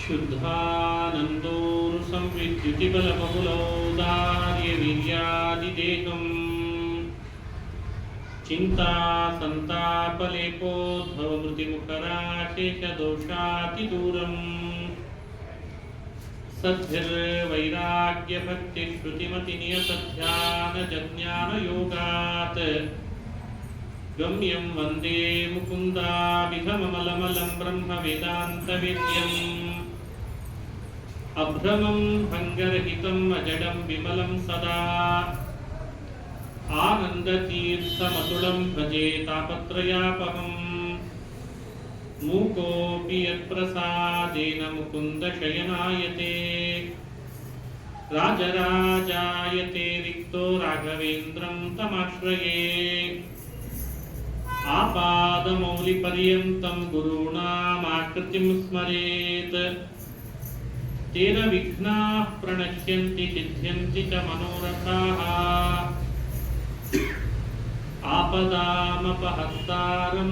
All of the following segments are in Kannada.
शुद्धानन्दोनु संविद्युतिबलबहुलौदार्यवीर्यादिदेहम् चिन्ता सन्तापलेपोद्भवमृतिमुखराशेषदोषातिदूरम् सद्भिर्वैराग्यभक्तिश्रुतिमतिनियतध्यानजज्ञानयोगात् गम्यं वन्दे मुकुन्दाभिधममलमलं ब्रह्मवेदान्तवेद्यम् अभ्रमं भङ्गरहितम् अजडं विमलं सदा आनन्दतीर्थमतुलं भजे तापत्रयापहम् मूकोऽपि यत्प्रसादेन मुकुन्दशयनायते राजराजायते रिक्तो राघवेन्द्रं तमाश्रये आपादमौलिपर्यन्तं गुरूणामाकृतिं स्मरेत् तेन विघ्नाः प्रणश्यन्ति सिद्ध्यन्ति च मनोरथाः आपदामपहर्तारं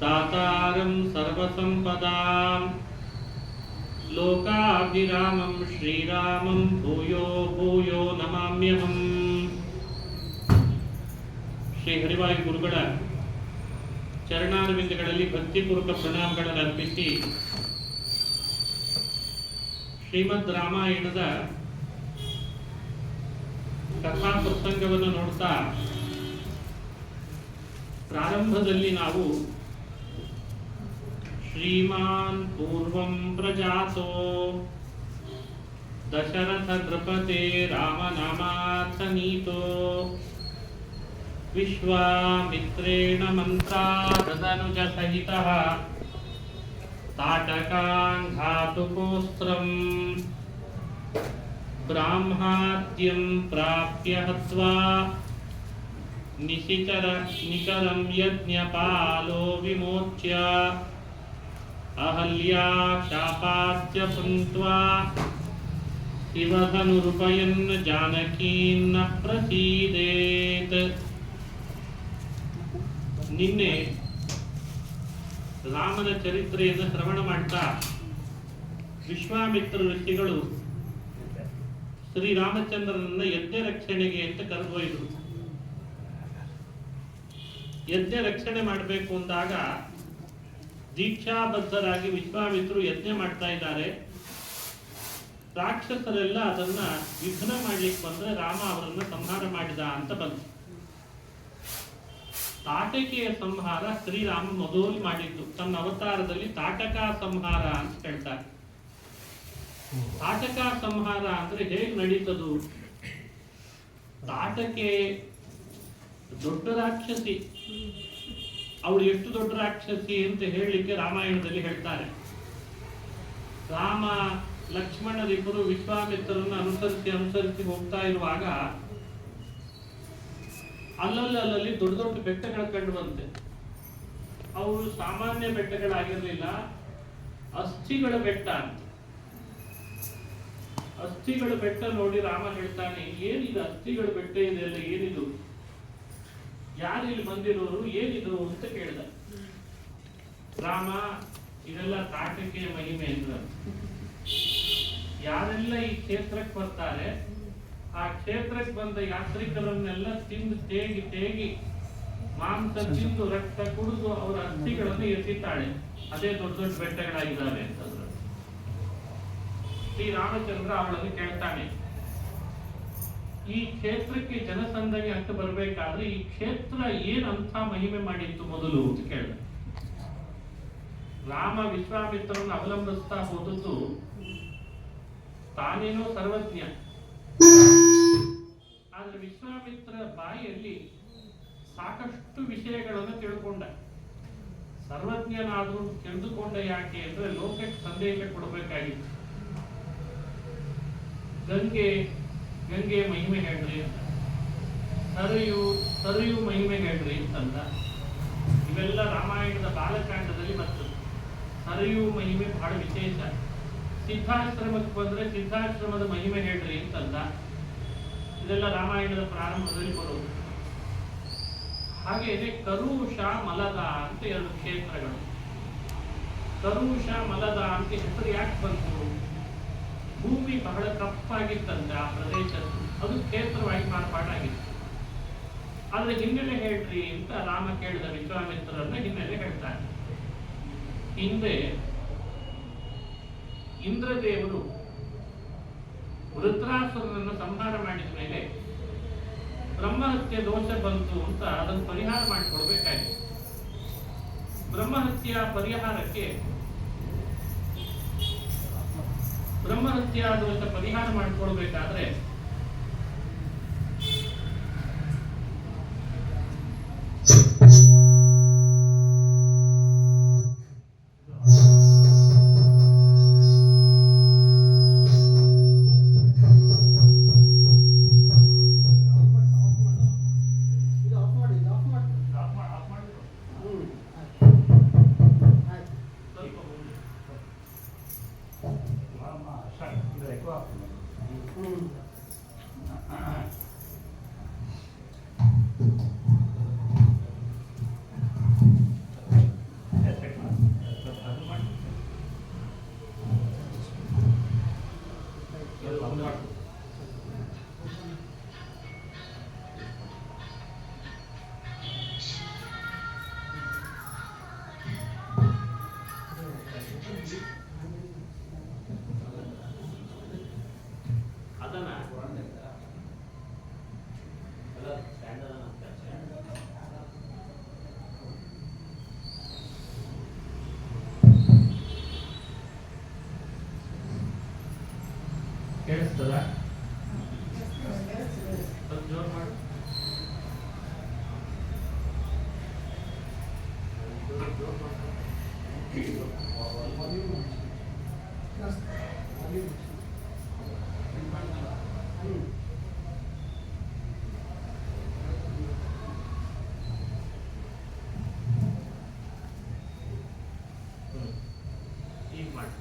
दातारं सर्वसम्पदां लोकाभिरामं श्रीरामं भूयो भूयो नमाम्यहम्। ಶ್ರೀ ಹರಿವಾಯು ಗುರುಗಳ ಚರಣಾರವಿಂದಗಳಲ್ಲಿ ಭಕ್ತಿಪೂರ್ವಕ ಪ್ರಣಾಮಗಳನ್ನು ಅರ್ಪಿಸಿ ಶ್ರೀಮದ್ ರಾಮಾಯಣದ ಕಥಾ ಪ್ರಸಂಗವನ್ನು ನೋಡ್ತಾ ಪ್ರಾರಂಭದಲ್ಲಿ ನಾವು ಶ್ರೀಮಾನ್ ಪೂರ್ವಂ ಪ್ರಜಾತೋ ದಶರಥ ನೃಪತೆ ರಾಮನಾಮಾಥ ನೀತೋ ವಿಶ್ವಾಮಿತ್ರೇಣ ಮಂತ್ರಾದನುಜ ಸಹಿತಃ ತಾಟಕಾಂಘಾತುಕೋಸ್ತ್ರಂ ಬ್ರಾಹ್ಮಾದ್ಯಂ ಪ್ರಾಪ್ಯ ಹತ್ವಾ ನಿಕರಂ ಯಜ್ಞಪಾಲೋ ವಿಮೋಚ್ಯ ಅಹಲ್ಯಾ ಶಾಪಾದ್ಯ ಪುಂಕ್ತ್ವಾ ಶಿವಧನುರುಪಯನ್ ಜಾನಕೀನ್ನ ಪ್ರಸೀದೇತ್. ನಿನ್ನೆ ರಾಮನ ಚರಿತ್ರೆಯನ್ನು ಶ್ರವಣ ಮಾಡ್ತಾ ವಿಶ್ವಾಮಿತ್ರ ಋಷಿಗಳು ಶ್ರೀರಾಮಚಂದ್ರನನ್ನ ಯಜ್ಞ ರಕ್ಷಣೆಗೆ ಅಂತ ಕರೆದೊಯ್ದರು. ಯಜ್ಞ ರಕ್ಷಣೆ ಮಾಡಬೇಕು ಅಂದಾಗ ದೀಕ್ಷಾಬದ್ಧರಾಗಿ ವಿಶ್ವಾಮಿತ್ರರು ಯಜ್ಞ ಮಾಡ್ತಾ ಇದ್ದಾರೆ. ರಾಕ್ಷಸರೆಲ್ಲ ಅದನ್ನ ವಿಘ್ನ ಮಾಡ್ಲಿಕ್ಕೆ ಬಂದ್ರೆ ರಾಮ ಅವರನ್ನ ಸಂಹಾರ ಮಾಡಿದ ಅಂತ ಬಂತು. ತಾಟಕೆಯ ಸಂಹಾರ ಶ್ರೀರಾಮ ಮೊದಲು ಮಾಡಿದ್ದು. ತನ್ನ ಅವತಾರದಲ್ಲಿ ತಾಟಕ ಸಂಹಾರ ಅಂತ ಹೇಳ್ತಾರೆ. ತಾಟಕ ಸಂಹಾರ ಅಂದ್ರೆ ಹೇಗೆ ನಡೀತದು? ತಾಟಕೆ ದೊಡ್ಡ ರಾಕ್ಷಸಿ. ಅವಳು ಎಷ್ಟು ದೊಡ್ಡ ರಾಕ್ಷಸಿ ಅಂತ ಹೇಳಲಿಕ್ಕೆ ರಾಮಾಯಣದಲ್ಲಿ ಹೇಳ್ತಾರೆ. ರಾಮ ಲಕ್ಷ್ಮಣರಿಬ್ಬರು ವಿಶ್ವಾಮಿತ್ರರನ್ನು ಅನುಸರಿಸಿ ಹೋಗ್ತಾ ಇರುವಾಗ ಅಲ್ಲಲ್ಲಿ ದೊಡ್ಡ ದೊಡ್ಡ ಬೆಟ್ಟಗಳ ಕಂಡು ಬಂತೆ. ಅವು ಸಾಮಾನ್ಯ ಬೆಟ್ಟಗಳಾಗಿರಲಿಲ್ಲ, ಅಸ್ಥಿಗಳ ಬೆಟ್ಟ ಅಂತ. ಅಸ್ಥಿಗಳ ಬೆಟ್ಟ ನೋಡಿ ರಾಮ ಹೇಳ್ತಾನೆ, ಏನಿದು ಅಸ್ಥಿಗಳ ಬೆಟ್ಟ ಇದೆಲ್ಲ, ಏನಿದು, ಯಾರು ಇಲ್ಲಿ ಬಂದಿರೋರು, ಏನಿದು ಅಂತ ಕೇಳಿದ. ರಾಮ ಇದೆಲ್ಲ ತಾಟಕೆಯ ಮಹಿಮೆ ಅಂತ. ಯಾರೆಲ್ಲ ಈ ಕ್ಷೇತ್ರಕ್ಕೆ ಬರ್ತಾರೆ, ಆ ಕ್ಷೇತ್ರಕ್ಕೆ ಬಂದ ಯಾತ್ರಿಕರನ್ನೆಲ್ಲ ತಿಂದು ತೇಗಿ ಮಾಂಸ ತಿಂದು ರಕ್ತ ಕುಡಿದು ಅವರ ಅಸ್ಥಿಗಳನ್ನು ಎತ್ತಿತ್ತಾಳೆ. ಅದೇ ದೊಡ್ಡ ದೊಡ್ಡ ಬೆಟ್ಟಗಳಾಗಿದ್ದಾವೆ ಅಂತಂದ್ರೆ ಶ್ರೀರಾಮಚಂದ್ರ ಅವಳನ್ನು ಕೇಳ್ತಾನೆ, ಈ ಕ್ಷೇತ್ರಕ್ಕೆ ಜನಸಂದಣಿ ಅಂತ ಬರಬೇಕಾದ್ರೆ ಈ ಕ್ಷೇತ್ರ ಏನಂತ ಮಹಿಮೆ ಮಾಡಿತ್ತು ಮೊದಲು ಅಂತ ಕೇಳಿದ. ರಾಮ ವಿಶ್ವಾಮಿತ್ರರನ್ನು ಅವಲಂಬಿಸ್ತಾ ಹೋದದ್ದು ತಾನೇನೋ ಸರ್ವಜ್ಞ, ಆದ್ರೆ ವಿಶ್ವಾಮಿತ್ರ ಬಾಯಿಯಲ್ಲಿ ಸಾಕಷ್ಟು ವಿಷಯಗಳನ್ನು ತಿಳ್ಕೊಂಡ. ಸರ್ವಜ್ಞನಾದ್ರೂ ತಿಳಿದುಕೊಂಡ ಯಾಕೆ ಅಂದ್ರೆ ಲೋಕಕ್ಕೆ ಸಂದೇಶ ಕೊಡಬೇಕಾಗಿತ್ತು. ಗಂಗೆ ಮಹಿಮೆ ಹೇಳ್ರಿ, ಸರಿಯು ಮಹಿಮೆ ಹೇಳ್ರಿ ಅಂತಂದ. ಇವೆಲ್ಲ ರಾಮಾಯಣದ ಬಾಲಕಾಂಡದಲ್ಲಿ ಬರ್ತದೆ. ಸರಿಯು ಮಹಿಮೆ ಬಹಳ ವಿಶೇಷ. ಸಿದ್ಧಾಶ್ರಮಕ್ಕೆ ಬಂದ್ರೆ ಸಿದ್ಧಾಶ್ರಮದ ಮಹಿಮೆ ಹೇಳ್ರಿ ಅಂತಂದ. ಇದೆಲ್ಲ ರಾಮಾಯಣದ ಪ್ರಾರಂಭದಲ್ಲಿ ಬರೋದು. ಹಾಗೆಯೇ ಕರುಷ ಮಲದ ಅಂತ ಎರಡು ಕ್ಷೇತ್ರಗಳು. ಕರುಷ ಮಲದ ಅಂತ ಹೆಸರು ಯಾಕೆ ಬಂತು? ಭೂಮಿ ಬಹಳ ಕಪ್ಪಾಗಿತ್ತಂತೆ ಆ ಪ್ರದೇಶದ್ದು, ಅದು ಕ್ಷೇತ್ರವಾಗಿ ಮಾರ್ಪಾಡಾಗಿತ್ತು. ಆದ್ರೆ ಹಿನ್ನೆಲೆ ಹೇಳ್ರಿ ಅಂತ ರಾಮ ಕೇಳಿದ ವಿಶ್ವಾಮಿತ್ರರನ್ನ ಹಿನ್ನೆಲೆ ಹೇಳ್ತಾರೆ. ಹಿಂದೆ ಇಂದ್ರದೇವರು ವೃತ್ರಾಸುರನನ್ನು ಸಂಹಾರ ಮಾಡಿದ ಮೇಲೆ ಬ್ರಹ್ಮಹತ್ಯೆ ದೋಷ ಬಂತು ಅಂತ ಅದನ್ನು ಪರಿಹಾರ ಮಾಡಿಕೊಡ್ಬೇಕಾಯ್ತು. ಬ್ರಹ್ಮಹತ್ಯಾ ದೋಷ ಪರಿಹಾರ ಮಾಡಿಕೊಡ್ಬೇಕಾದ್ರೆ ಕೇಳಿಸ್ತದ? ಜೋರ್ ಮಾಡಿ. ಈಗ ಮಾಡಿ.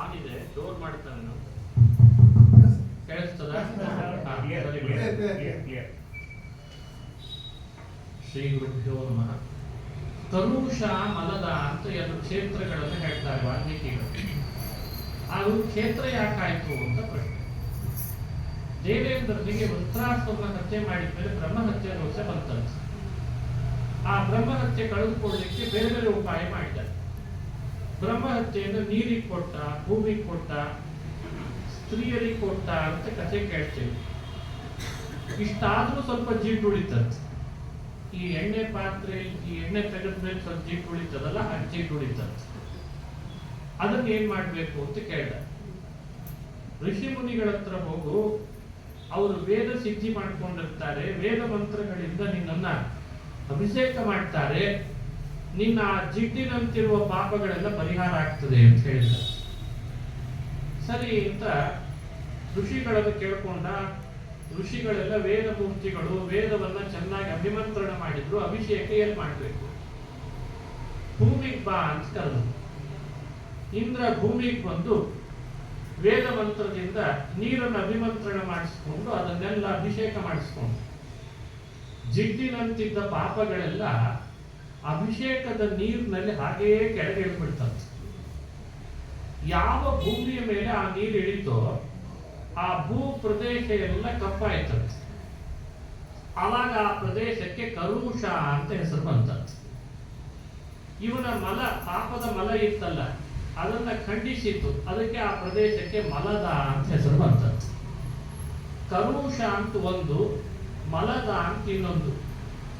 ಆಗಿದೆ, ಜೋರ್ ಮಾಡ್ತಾನೆ ನಾವು. ಕೇಳಿಸ್ತದ? ಶ್ರೀ ಗುರುಭ್ಯೋ ನಮಃ. ಕರುಷ ಮಲದ ಅಂತ ಎರಡು ಕ್ಷೇತ್ರಗಳನ್ನು ಹೇಳ್ತಾರೆ ವಾಲ್ಮೀಕಿಗಳು. ಅದು ಕ್ಷೇತ್ರ ಯಾಕಾಯ್ತು ಅಂತ ಪ್ರಶ್ನೆ. ದೇವೇಂದ್ರನಿಗೆ ವೃತ್ರಾಸುರನ ಹತ್ಯೆ ಮಾಡಿದ ಮೇಲೆ ಬ್ರಹ್ಮಹತ್ಯೆ ದೋಷ ಬಂತಂತೆ. ಆ ಬ್ರಹ್ಮಹತ್ಯೆ ಕಳೆದುಕೊಳ್ಳಲಿಕ್ಕೆ ಬೇರೆ ಬೇರೆ ಉಪಾಯ ಮಾಡಿದ್ದಾರೆ. ಬ್ರಹ್ಮಹತ್ಯೆಯಿಂದ ನೀರಿಗೆ ಕೊಟ್ಟ, ಭೂಮಿಗೆ ಕೊಟ್ಟ, ಸ್ತ್ರೀಯರಿಗೆ ಕೊಟ್ಟ ಅಂತ ಕಥೆ ಕೇಳ್ತೇವೆ. ಇಷ್ಟಾದ್ರೂ ಸ್ವಲ್ಪ ಜಿಡ್ಡು ಉಳಿತಂತೆ. ಈ ಎಣ್ಣೆ ಪಾತ್ರೆ, ಈ ಎಣ್ಣೆ ತೆಗೆದ ಮೇಲೆ ಸ್ವಲ್ಪ ಜಿಡ್ಡು ಉಳಿತದಲ್ಲ, ಆ ಜಿಡ್ಡು ಉಳಿತಂತೆ. ಅದನ್ನ ಏನ್ ಮಾಡ್ಬೇಕು ಅಂತ ಕೇಳ್ದ. ಋಷಿ ಮುನಿಗಳ ಹತ್ರ ಹೋಗು, ಅವರು ವೇದ ಸಿದ್ಧಿ ಮಾಡ್ಕೊಂಡಿರ್ತಾರೆ, ವೇದ ಮಂತ್ರಗಳಿಂದ ನಿನ್ನನ್ನ ಅಭಿಷೇಕ ಮಾಡ್ತಾರೆ, ನಿನ್ನ ಆ ಜಿಡ್ಡಿನಂತಿರುವ ಪಾಪಗಳೆಲ್ಲ ಪರಿಹಾರ ಆಗ್ತದೆ ಅಂತ ಹೇಳಿದ. ಸರಿ ಅಂತ ಋಷಿಗಳನ್ನು ಕೇಳ್ಕೊಂಡ. ಋಷಿಗಳೆಲ್ಲ ವೇದ ಮೂರ್ತಿಗಳು, ವೇದವನ್ನ ಚೆನ್ನಾಗಿ ಅಭಿಮಂತ್ರಣ ಮಾಡಿದ್ರು. ಅಭಿಷೇಕ ಏನ್ ಮಾಡ್ಬೇಕು? ಭೂಮಿಗೆ ಬಾ ಅಂತ ಕರೆದು. ಇಂದ್ರ ಭೂಮಿಗೆ ಬಂದು ವೇದ ಮಂತ್ರದಿಂದ ನೀರನ್ನು ಅಭಿಮಂತ್ರಣ ಮಾಡಿಸ್ಕೊಂಡು ಅದನ್ನೆಲ್ಲ ಅಭಿಷೇಕ ಮಾಡಿಸ್ಕೊಂಡು ಜಿಡ್ಡಿನಂತಿದ್ದ ಪಾಪಗಳೆಲ್ಲ ಅಭಿಷೇಕದ ನೀರಿನಲ್ಲಿ ಹಾಗೆಯೇ ಕೆಳಗೆ ಇಳಿದ್ಬಿಡ್ತಂತೆ. ಯಾವ ಭೂಮಿಯ ಮೇಲೆ ಆ ನೀರು ಇಳಿತೋ ಆ ಭೂ ಪ್ರದೇಶ ಎಲ್ಲ ಕಪ್ಪಾಯ್ತಂತೆ. ಆವಾಗ ಆ ಪ್ರದೇಶಕ್ಕೆ ಕರುಷ ಅಂತ ಹೆಸರು ಬಂತಂತೆ. ಇವನ ಮಲ, ಪಾಪದ ಮಲ ಇತ್ತಲ್ಲ, ಅದನ್ನ ಖಂಡಿಸಿತು. ಅದಕ್ಕೆ ಆ ಪ್ರದೇಶಕ್ಕೆ ಮಲದ ಅಂತ ಹೆಸರು ಬಂತಂತೆ. ಕರುಷ ಅಂತ ಒಂದು, ಮಲದ ಅಂತ ಇನ್ನೊಂದು.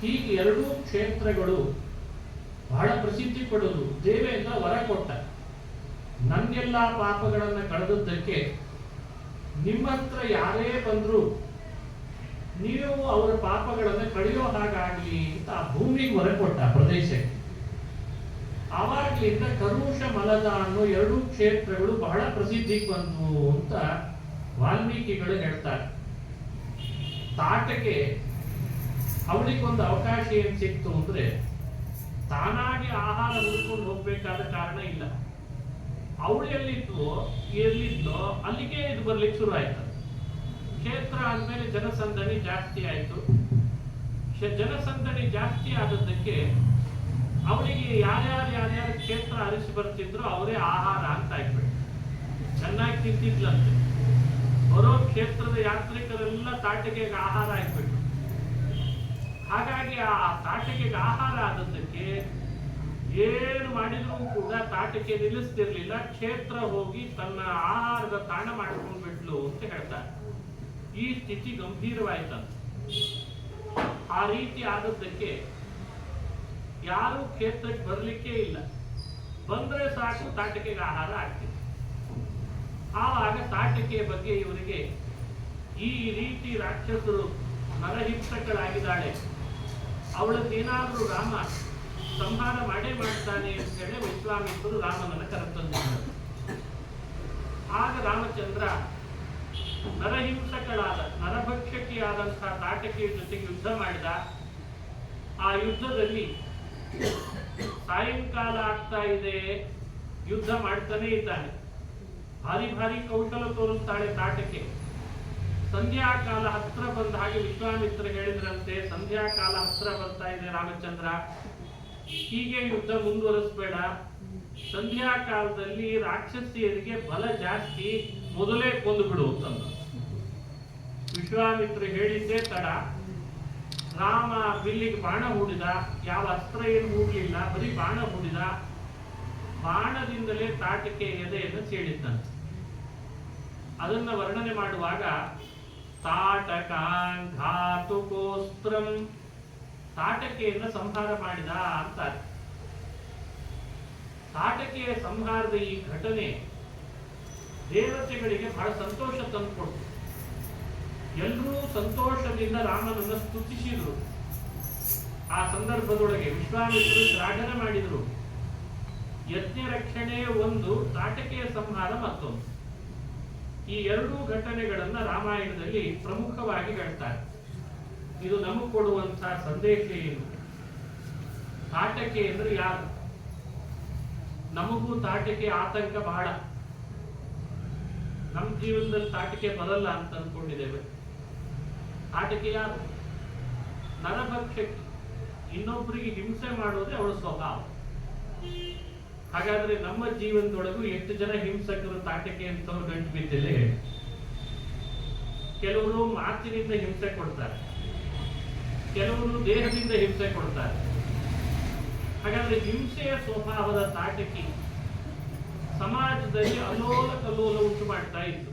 ಹೀಗೆ ಎರಡೂ ಕ್ಷೇತ್ರಗಳು ಬಹಳ ಪ್ರಸಿದ್ಧಿ ಪಡೆದು ದೇವೇಂದ್ರ ವರ ಕೊಟ್ಟ. ನನ್ನೆಲ್ಲ ಪಾಪಗಳನ್ನ ಕಳೆದದ್ದಕ್ಕೆ ನಿಮ್ಮ ಹತ್ರ ಯಾರೇ ಬಂದ್ರು ನೀವು ಅವರ ಪಾಪಗಳನ್ನು ಕಳೆಯೋ ಹಾಗಾಗ್ಲಿ ಅಂತ ಆ ಭೂಮಿಗೆ ವರ ಕೊಟ್ಟ, ಪ್ರದೇಶಕ್ಕೆ. ಆವಾಗ್ಲಿಂದ ಕರುಷ ಮಲದ ಅನ್ನೋ ಎರಡೂ ಕ್ಷೇತ್ರಗಳು ಬಹಳ ಪ್ರಸಿದ್ಧಿಗೆ ಬಂದವು ಅಂತ ವಾಲ್ಮೀಕಿಗಳು ಹೇಳ್ತಾರೆ. ತಾಟಕ್ಕೆ ಅವಳಿಗೊಂದು ಅವಕಾಶ ಏನ್ ಸಿಕ್ತು ಅಂದ್ರೆ, ತಾನಾಗಿ ಆಹಾರ ಹುಡ್ಕೊಂಡು ಹೋಗ್ಬೇಕಾದ ಕಾರಣ ಇಲ್ಲ. ಅವಳು ಎಲ್ಲಿದ್ಲೋ ಅಲ್ಲಿಗೆ ಇದು ಬರ್ಲಿಕ್ಕೆ ಶುರು ಆಯ್ತು. ಕ್ಷೇತ್ರ ಆದ್ಮೇಲೆ ಜನಸಂದಣಿ ಜಾಸ್ತಿ ಆಯ್ತು. ಜನಸಂದಣಿ ಜಾಸ್ತಿ ಆದದ್ದಕ್ಕೆ ಅವಳಿಗೆ ಯಾರ್ಯಾರು ಕ್ಷೇತ್ರ ಅರಿಸಿ ಬರ್ತಿದ್ರು ಅವರೇ ಆಹಾರ ಅಂತ ಆಗ್ಬಿಟ್ಟು ಚೆನ್ನಾಗಿ ತಿಂತಿದ್ಲಂತೆ. ಬರೋ ಕ್ಷೇತ್ರದ ಯಾತ್ರಿಕರೆಲ್ಲ ತಾಟಿಗೆಗೆ ಆಹಾರ ಆಗ್ಬಿಟ್ಟು. ಹಾಗಾಗಿ ಆ ತಾಟಿಗೆಗೆ ಆಹಾರ ಆದದ್ದಕ್ಕೆ ಏನು ಮಾಡಿದ್ರೂ ಕೂಡ ತಾಟಿಗೆ ನಿಲ್ಲಿಸ್ತಿರ್ಲಿಲ್ಲ. ಕ್ಷೇತ್ರ ಹೋಗಿ ತನ್ನ ಆಹಾರದ ತಾಣ ಮಾಡ್ಕೊಂಡ್ಬಿಟ್ಲು ಅಂತ ಹೇಳ್ತಾರೆ. ಈ ಸ್ಥಿತಿ ಗಂಭೀರವಾಯ್ತಂತ. ಆ ರೀತಿ ಆದದ್ದಕ್ಕೆ ಯಾರು ಕ್ಷೇತ್ರಕ್ಕೆ ಬರ್ಲಿಕ್ಕೆ ಇಲ್ಲ. ಬಂದ್ರೆ ಸಾಕು ತಾಟಿಕೆಗೆ ಆಹಾರ ಆಗ್ತಿದೆ. ಆವಾಗ ತಾಟಿಕೆಯ ಬಗ್ಗೆ ಇವರಿಗೆ ಈ ರೀತಿ ರಾಕ್ಷಸರು ನರಹಿಂಸಕಳಾಗಿದ್ದಾಳೆ, ಅವಳದ್ದೇನಾದ್ರೂ ರಾಮ ಸಂಹಾರ ಮಾಡೇ ಮಾಡ್ತಾನೆ ಅಂತ ಹೇಳಿ ವಿಶ್ವಾಮಿತ್ರರು ರಾಮನನ್ನ ಕರೆತಂದಿದ್ದರು. ಆಗ ರಾಮಚಂದ್ರ ನರಹಿಂಸಕಳಾದ ನರಭಕ್ಷಕಿಯಾದಂತಹ ತಾಟಕಿಯ ಜೊತೆಗೆ ಯುದ್ಧ ಮಾಡಿದ. ಆ ಯುದ್ಧದಲ್ಲಿ ಸಾಯಂಕಾಲ ಆಗ್ತಾ ಇದೆ, ಯುದ್ಧ ಮಾಡ್ತಾನೆ ಇದ್ದಾನೆ. ಭಾರಿ ಭಾರಿ ಕೌಶಲ ತೋರಿಸ್ತಾಳೆ ತಾಟಕೆ. ಸಂಧ್ಯಾಕಾಲ ಹತ್ರ ಬಂದ ಹಾಗೆ ವಿಶ್ವಾಮಿತ್ರ ಹೇಳಿದ್ರಂತೆ, ಸಂಧ್ಯಾಕಾಲ ಹತ್ರ ಬರ್ತಾ ಇದೆ ರಾಮಚಂದ್ರ, ಹೀಗೆ ಯುದ್ಧ ಮುಂದುವರಿಸಬೇಡ. ಸಂಧ್ಯಾಕಾಲದಲ್ಲಿ ರಾಕ್ಷಸಿಯರಿಗೆ ಬಲ ಜಾಸ್ತಿ, ಮೊದಲೇ ಕೊಂದು ಬಿಡು ಅಂತಂದ. ವಿಶ್ವಾಮಿತ್ರ ಹೇಳಿದ್ದೇ ತಡ. ರಾಮ ಬಿಲ್ಲಿಗೆ ಬಾಣ ಹೂಡಿದ. ಯಾವ ಅಸ್ತ್ರ ಏನು ಹೂಡಲಿಲ್ಲ, ಬರೀ ಬಾಣ ಹೂಡಿದ. ಬಾಣದಿಂದಲೇ ತಾಟಕೆ ಎದೆಯನ್ನು ಸೀಳಿದ್ದಂತೆ. ಅದನ್ನ ವರ್ಣನೆ ಮಾಡುವಾಗ ತಾಟಕಾನ್ ಘಾತುಕೋಸ್ತ್ರಂ, ತಾಟಕೆಯನ್ನು ಸಂಹಾರ ಮಾಡಿದ ಅಂತಾರೆ. ತಾಟಕೆಯ ಸಂಹಾರದ ಈ ಘಟನೆ ದೇವತೆಗಳಿಗೆ ಬಹಳ ಸಂತೋಷ ತಂದುಕೊಡ್ತು. ಎಲ್ಲರೂ ಸಂತೋಷದಿಂದ ರಾಮನನ್ನು ಸ್ತುತಿಸಿದ್ರು. ಆ ಸಂದರ್ಭದೊಳಗೆ ವಿಶ್ವಾಮಿತ್ರರು ಶ್ಲಾಘನೆ ಮಾಡಿದ್ರು. ಯಜ್ಞ ರಕ್ಷಣೆ ಒಂದು, ತಾಟಕೆಯ ಸಂಹಾರ ಮತ್ತೊಂದು. ಈ ಎರಡೂ ಘಟನೆಗಳನ್ನ ರಾಮಾಯಣದಲ್ಲಿ ಪ್ರಮುಖವಾಗಿ ಹೇಳ್ತಾರೆ. ಇದು ನಮಗೆ ಕೊಡುವಂತಹ ಸಂದೇಶ ಏನು? ತಾಟಕೆ ಅಂದ್ರೆ ಯಾರು? ನಮಗೂ ತಾಟಕೆ ಆತಂಕ ಬಹಳ. ನಮ್ಮ ಜೀವನದಲ್ಲಿ ತಾಟಕೆ ಬರಲ್ಲ ಅಂತ ಅಂದ್ಕೊಂಡಿದ್ದೇವೆ. ತಾಟಕೆ ಯಾರು? ನರಭಕ್ಷಕಿ. ಇನ್ನೊಬ್ಬರಿಗೆ ಹಿಂಸೆ ಮಾಡೋದೇ ಅವಳ ಸ್ವಭಾವ. ಹಾಗಾದ್ರೆ ನಮ್ಮ ಜೀವನದೊಳಗೂ ಎಷ್ಟು ಜನ ಹಿಂಸಕರು ತಾಟಕೆ ಅಂತವ್ರು ಗಂಟು ಬಿದ್ದಿಲ್ಲ ಹೇಳಿ. ಕೆಲವರು ಮಾತಿನಿಂದ ಹಿಂಸೆ ಕೊಡ್ತಾರೆ, ಕೆಲವರು ದೇಹದಿಂದ ಹಿಂಸೆ ಕೊಡ್ತಾರೆ. ಹಾಗಾದ್ರೆ ಹಿಂಸೆಯ ಸ್ವಭಾವದ ತಾಟಕಿ ಸಮಾಜದಲ್ಲಿ ಅಲೋಲ ಕಲೋಲ ಉಂಟು ಮಾಡ್ತಾ ಇತ್ತು.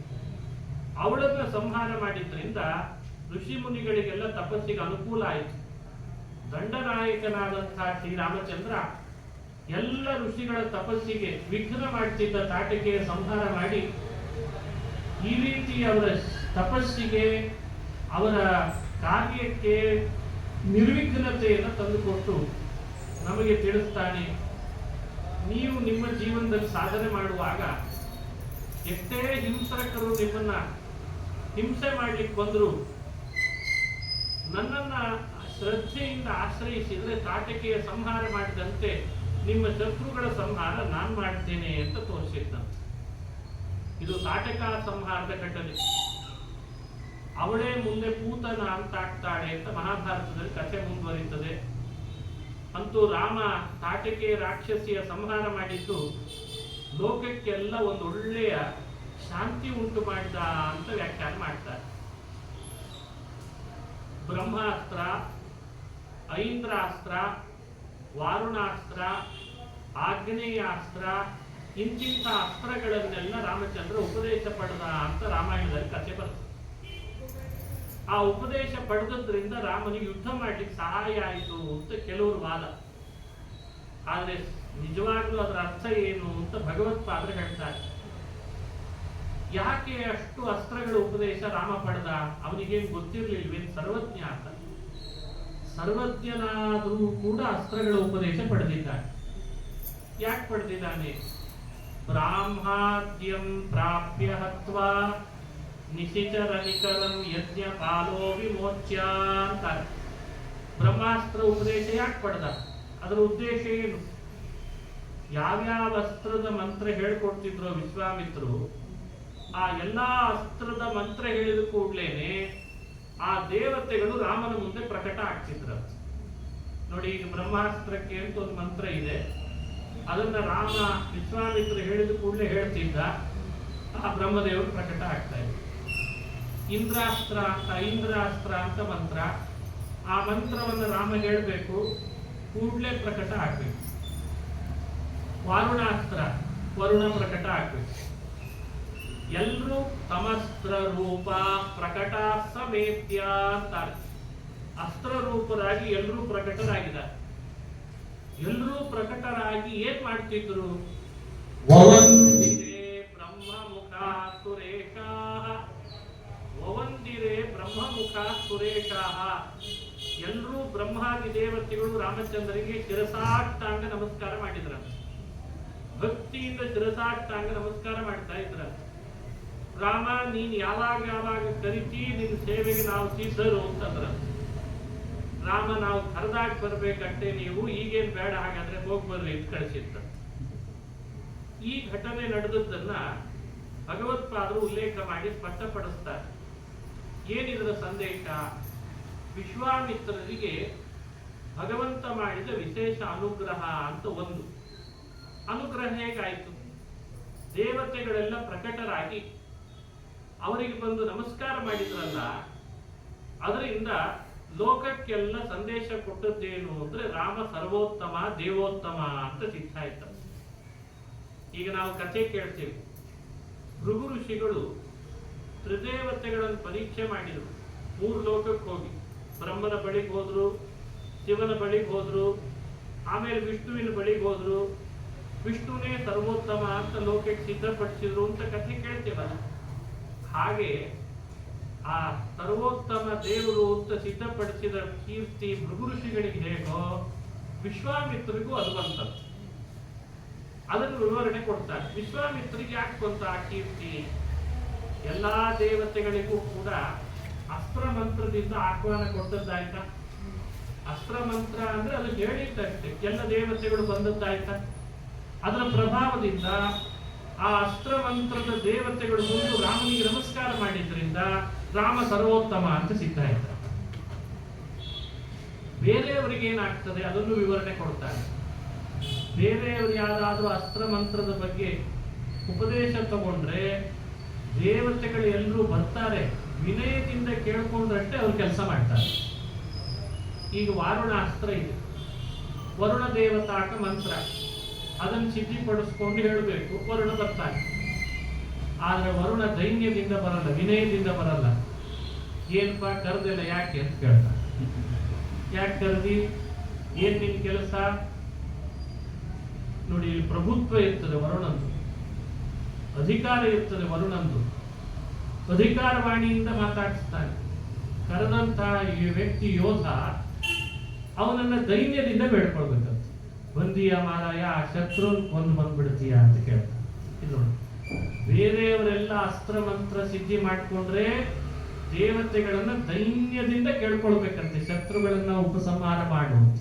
ಅವಳನ್ನ ಸಂಹಾರ ಮಾಡಿದ್ರಿಂದ ಋಷಿ ಮುನಿಗಳಿಗೆಲ್ಲ ತಪಸ್ಸಿಗೆ ಅನುಕೂಲ ಆಯಿತು. ದಂಡನಾಯಕನಾದಂತಹ ಶ್ರೀರಾಮಚಂದ್ರ ಎಲ್ಲ ಋಷಿಗಳ ತಪಸ್ಸಿಗೆ ವಿಘ್ನ ಮಾಡ್ತಿದ್ದ ತಾಟಕೆಯ ಸಂಹಾರ ಮಾಡಿ, ಈ ರೀತಿ ಅವರ ತಪಸ್ಸಿಗೆ, ಅವರ ಕಾರ್ಯಕ್ಕೆ ನಿರ್ವಿಘ್ನತೆಯನ್ನು ತಂದುಕೊಟ್ಟು ನಮಗೆ ತಿಳಿಸ್ತಾನೆ. ನೀವು ನಿಮ್ಮ ಜೀವನದಲ್ಲಿ ಸಾಧನೆ ಮಾಡುವಾಗ ಎಷ್ಟೇ ಹಿಂಸಕರು ನಿಮ್ಮನ್ನ ಹಿಂಸೆ ಮಾಡ್ಲಿಕ್ಕೆ ಬಂದ್ರು, ನನ್ನನ್ನ ಶ್ರದ್ಧೆಯಿಂದ ಆಶ್ರಯಿಸಿದ್ರೆ ತಾಟಕೆಯ ಸಂಹಾರ ಮಾಡಿದಂತೆ ನಿಮ್ಮ ಶತ್ರುಗಳ ಸಂಹಾರ ನಾನು ಮಾಡ್ತೇನೆ ಅಂತ ತೋರಿಸಿದ್ದ. ಇದು ತಾಟಕ ಸಂಹಾರದ ಘಟನೆ. ಅವಳೇ ಮುಂದೆ ಪೂತನ ಅಂತ ಆಗ್ತಾಳೆ ಅಂತ ಮಹಾಭಾರತದಲ್ಲಿ ಕಥೆ ಮುಂದುವರಿಯುತ್ತದೆ. ಅಂತೂ ರಾಮ ತಾಟಕೆಯ ರಾಕ್ಷಸಿಯ ಸಂಹಾರ ಮಾಡಿದ್ದು ಲೋಕಕ್ಕೆಲ್ಲ ಒಂದು ಒಳ್ಳೆಯ ಶಾಂತಿ ಉಂಟು ಮಾಡಿದ ಅಂತ ವ್ಯಾಖ್ಯಾನ ಮಾಡ್ತಾರೆ. ಬ್ರಹ್ಮಾಸ್ತ್ರ, ಐಂದ್ರಾಸ್ತ್ರ, ವಾರುಣಾಸ್ತ್ರ, ಆಗ್ನೇಯಾಸ್ತ್ರ, ಇಂತಿಂಥ ಅಸ್ತ್ರಗಳನ್ನೆಲ್ಲ ರಾಮಚಂದ್ರ ಉಪದೇಶ ಪಡೆದ ಅಂತ ರಾಮಾಯಣದಲ್ಲಿ ಕಥೆ ಬರ್ತದೆ. ಆ ಉಪದೇಶ ಪಡೆದದ್ರಿಂದ ರಾಮನಿಗೆ ಯುದ್ಧ ಮಾಡ್ಲಿಕ್ಕೆ ಸಹಾಯ ಆಯಿತು ಅಂತ ಕೆಲವರು ವಾದ. ಆದ್ರೆ ನಿಜವಾಗ್ಲೂ ಅದರ ಅರ್ಥ ಏನು ಅಂತ ಭಗವತ್ಪಾದರು ಹೇಳ್ತಾರೆ. ಯಾಕೆ ಅಷ್ಟು ಅಸ್ತ್ರಗಳ ಉಪದೇಶ ರಾಮ ಪಡೆದ? ಅವನಿಗೇನು ಗೊತ್ತಿರ್ಲಿಲ್ವೇನು ಸರ್ವಜ್ಞ ಅಂತ? ಸರ್ವಜ್ಞನಾದರೂ ಕೂಡ ಅಸ್ತ್ರಗಳ ಉಪದೇಶ ಪಡೆದಿದ್ದಾನೆ. ಯಾಕೆ ಪಡೆದಿದ್ದಾನೆ? ಬ್ರಾಹ್ಮಾದ್ಯಂ ಪ್ರಾಪ್ಯ ಹತ್ವಾ ನಿಶಿಚರನಿಕರಂ ಯಜ್ಞ ಕಾಲೋ ವಿಮೋಚ್ಯ ಅಂತಾರೆ. ಬ್ರಹ್ಮಾಸ್ತ್ರ ಉಪದೇಶ ಯಾಕೆ ಪಡೆದ? ಅದರ ಉದ್ದೇಶ ಏನು? ಯಾವ್ಯಾವ ಅಸ್ತ್ರದ ಮಂತ್ರ ಹೇಳ್ಕೊಡ್ತಿದ್ರು ವಿಶ್ವಾಮಿತ್ರರು, ಆ ಎಲ್ಲಾ ಅಸ್ತ್ರದ ಮಂತ್ರ ಹೇಳಿದ ಕೂಡ್ಲೇನೆ ಆ ದೇವತೆಗಳು ರಾಮನ ಮುಂದೆ ಪ್ರಕಟ ಆಗ್ತಿದ್ರು. ನೋಡಿ, ಈಗ ಬ್ರಹ್ಮಾಸ್ತ್ರಕ್ಕೆ ಅಂತ ಒಂದು ಮಂತ್ರ ಇದೆ, ಅದನ್ನ ರಾಮ ವಿಶ್ವಾಮಿತ್ರ ಹೇಳಿದ ಕೂಡಲೇ ಹೇಳ್ತಿದ್ದ, ಆ ಬ್ರಹ್ಮದೇವರು ಪ್ರಕಟ ಆಗ್ತಾ ಇದೆ. ಇಂದ್ರಾಸ್ತ್ರ ಅಂತ ಮಂತ್ರ, ಆ ಮಂತ್ರವನ್ನು ರಾಮ ಹೇಳಬೇಕು, ಕೂಡಲೇ ಪ್ರಕಟ ಆಗ್ಬೇಕು. ವಾರುಣಾಸ್ತ್ರ, ವರುಣ ಪ್ರಕಟ ಆಗ್ಬೇಕು. ಎಲ್ಲರೂ ತಮಸ್ತ್ರ ರೂಪ ಪ್ರಕಟ ಸಮೇತ್ಯ ಅಂತಾರೆ. ಅಸ್ತ್ರ ರೂಪರಾಗಿ ಎಲ್ಲರೂ ಪ್ರಕಟರಾಗಿದ್ದಾರೆ. ಎಲ್ಲರೂ ಪ್ರಕಟರಾಗಿ ಏನ್ ಮಾಡ್ತಿದ್ರು? ವವಂದಿರೆ ಬ್ರಹ್ಮಮುಖ ಸುರೇಖಾಃ, ವವಂದಿರೆ ಬ್ರಹ್ಮಮುಖ ಸುರೇಖಾಃ. ಎಲ್ಲರೂ ಬ್ರಹ್ಮಾದಿ ದೇವತೆಗಳು ರಾಮಚಂದ್ರನಿಗೆ ಶಿರಸಾಷ್ಟಾಂಗ ನಮಸ್ಕಾರ ಮಾಡಿದ್ರ. ಭಕ್ತಿಯಿಂದ ಶಿರಸಾಷ್ಟಾಂಗ ನಮಸ್ಕಾರ ಮಾಡ್ತಾ ಇದ್ರ. ರಾಮ, ನೀನ್ ಯಾವಾಗ ಯಾವಾಗ ಕರಿತಿ ನಿನ್ನ ಸೇವೆಗೆ ನಾವು ಸಿದ್ಧರು ಅಂತಂದ್ರ. ರಾಮ, ನಾವು ಕರೆದಾಗ ಬರ್ಬೇಕಂತೆ, ನೀವು ಈಗೇನ್ ಬೇಡ, ಹಾಗಾದ್ರೆ ಹೋಗಿ ಬರ್ರಿ ಅಂತ ಕಳಿಸಿದ್ದ. ಈ ಘಟನೆ ನಡೆದದ್ದನ್ನ ಭಗವತ್ಪಾದರು ಉಲ್ಲೇಖ ಮಾಡಿ ಸ್ಪಷ್ಟಪಡಿಸ್ತಾರೆ. ಏನಿದರ ಸಂದೇಶ? ವಿಶ್ವಾಮಿತ್ರರಿಗೆ ಭಗವಂತ ಮಾಡಿದ ವಿಶೇಷ ಅನುಗ್ರಹ ಅಂತ ಒಂದು. ಅನುಗ್ರಹ ಹೇಗಾಯಿತು? ದೇವತೆಗಳೆಲ್ಲ ಪ್ರಕಟರಾಗಿ ಅವರಿಗೆ ಬಂದು ನಮಸ್ಕಾರ ಮಾಡಿದ್ರಲ್ಲ, ಅದರಿಂದ ಲೋಕಕ್ಕೆಲ್ಲ ಸಂದೇಶ ಕೊಟ್ಟದ್ದೇನು ಅಂದ್ರೆ ರಾಮ ಸರ್ವೋತ್ತಮ ದೇವೋತ್ತಮ ಅಂತ ಸಿಗ್ತಾಯಿತ್ತು. ಈಗ ನಾವು ಕಥೆ ಕೇಳ್ತೀವಿ. ಭೃಗು ಋಷಿಗಳು ತ್ರಿದೇವತೆಗಳನ್ನು ಪರೀಕ್ಷೆ ಮಾಡಿದರು. 3 ಲೋಕಕ್ಕೆ ಹೋಗಿ ಬ್ರಹ್ಮನ ಬಳಿಗೆ ಹೋದ್ರು, ಶಿವನ ಬಳಿಗೆ ಹೋದ್ರು, ಆಮೇಲೆ ವಿಷ್ಣುವಿನ ಬಳಿಗೆ ಹೋದ್ರು. ವಿಷ್ಣುನೇ ಸರ್ವೋತ್ತಮ ಅಂತ ಲೋಕಕ್ಕೆ ಸಿದ್ಧಪಡಿಸಿದ್ರು ಅಂತ ಕಥೆ ಕೇಳ್ತೀವಲ್ಲ. ಹಾಗೆ ಆ ಸರ್ವೋತ್ತಮ ದೇವರು ಅಂತ ಸಿದ್ಧಪಡಿಸಿದ ಕೀರ್ತಿ ಭೃಗು ಋಷಿಗಳಿಗೆ ಹೇಗೋ ವಿಶ್ವಾಮಿತ್ರಿಗೂ ಅದು ಬಂತದ್ದು. ಅದನ್ನು ವಿವರಣೆ ಕೊಡ್ತಾರೆ. ವಿಶ್ವಾಮಿತ್ರಿಗೆ ಯಾಕೆ ಬಂತ ಆ ಕೀರ್ತಿ? ಎಲ್ಲಾ ದೇವತೆಗಳಿಗೂ ಕೂಡ ಅಸ್ತ್ರ ಮಂತ್ರದಿಂದ ಆಹ್ವಾನ ಕೊಟ್ಟದ್ದಾಯ್ತಾ? ಅಸ್ತ್ರ ಮಂತ್ರ ಅಂದ್ರೆ ಅದು ಹೇಳಿದ್ದಷ್ಟೇ, ಎಲ್ಲ ದೇವತೆಗಳು ಬಂದದ್ದಾಯ್ತಾ? ಅದರ ಪ್ರಭಾವದಿಂದ ಆ ಅಸ್ತ್ರ ಮಂತ್ರದ ದೇವತೆಗಳು ಮುಂದೆ ರಾಮನಿಗೆ ನಮಸ್ಕಾರ ಮಾಡಿದ್ರಿಂದ ರಾಮ ಸರ್ವೋತ್ತಮ ಅಂತ ಸಿದ್ಧ ಆಯ್ತ. ಬೇರೆಯವರಿಗೆ ಏನಾಗ್ತದೆ ಅದನ್ನು ವಿವರಣೆ ಕೊಡ್ತಾರೆ. ಬೇರೆಯವರು ಯಾರಾದ್ರೂ ಅಸ್ತ್ರ ಮಂತ್ರದ ಬಗ್ಗೆ ಉಪದೇಶ ತಗೊಂಡ್ರೆ ದೇವತೆಗಳು ಎಲ್ಲರೂ ಬರ್ತಾರೆ, ವಿನಯದಿಂದ ಕೇಳ್ಕೊಂಡ್ರಷ್ಟೇ ಅವ್ರು ಕೆಲಸ ಮಾಡ್ತಾರೆ. ಈಗ ವಾರುಣಾಸ್ತ್ರ ಇದೆ, ವರುಣ ದೇವತಾಕ ಮಂತ್ರ, ಅದನ್ನು ಸಿದ್ಧಿಪಡಿಸ್ಕೊಂಡು ಹೇಳಬೇಕು, ವರುಣ ಬರ್ತಾನೆ. ಆದ್ರೆ ವರುಣ ದೈನ್ಯದಿಂದ ಬರಲ್ಲ, ವಿನಯದಿಂದ ಬರಲ್ಲ. ಏನಪ್ಪ ಕರೆದಿಲ್ಲ, ಯಾಕೆ ಅಂತ ಕೇಳ್ತಾನೆ. ಯಾಕೆ ಕರೆದಿ? ಏನ್ ನಿನ್ ಕೆಲಸ? ನೋಡಿ, ಇಲ್ಲಿ ಪ್ರಭುತ್ವ ಇರ್ತದೆ ವರುಣಂದು, ಅಧಿಕಾರ ಇರ್ತದೆ ವರುಣಂದು. ಅಧಿಕಾರವಾಣಿಯಿಂದ ಮಾತಾಡಿಸ್ತಾನೆ. ಕರೆದಂತಹ ಈ ವ್ಯಕ್ತಿ ಯೋಧ ಅವನನ್ನ ದೈನ್ಯದಿಂದ ಬೇಡ್ಕೊಳ್ಬೇಕಂತ. ಬಂದೀಯ ಮಾರಾಯ, ಆ ಶತ್ರು ಕೊಂದು ಬಂದ್ಬಿಡ್ತೀಯ ಅಂತ ಕೇಳ್ತಾನೆ. ಇದು ನೋಡಿ, ಬೇರೆಯವರೆಲ್ಲ ಅಸ್ತ್ರ ಮಂತ್ರ ಸಿದ್ಧಿ ಮಾಡ್ಕೊಂಡ್ರೆ ದೇವತೆಗಳನ್ನ ದೈನ್ಯದಿಂದ ಕೇಳ್ಕೊಳ್ಬೇಕಂತೆ, ಶತ್ರುಗಳನ್ನ ಉಪಸಂಹಾರ ಮಾಡುವಂತ.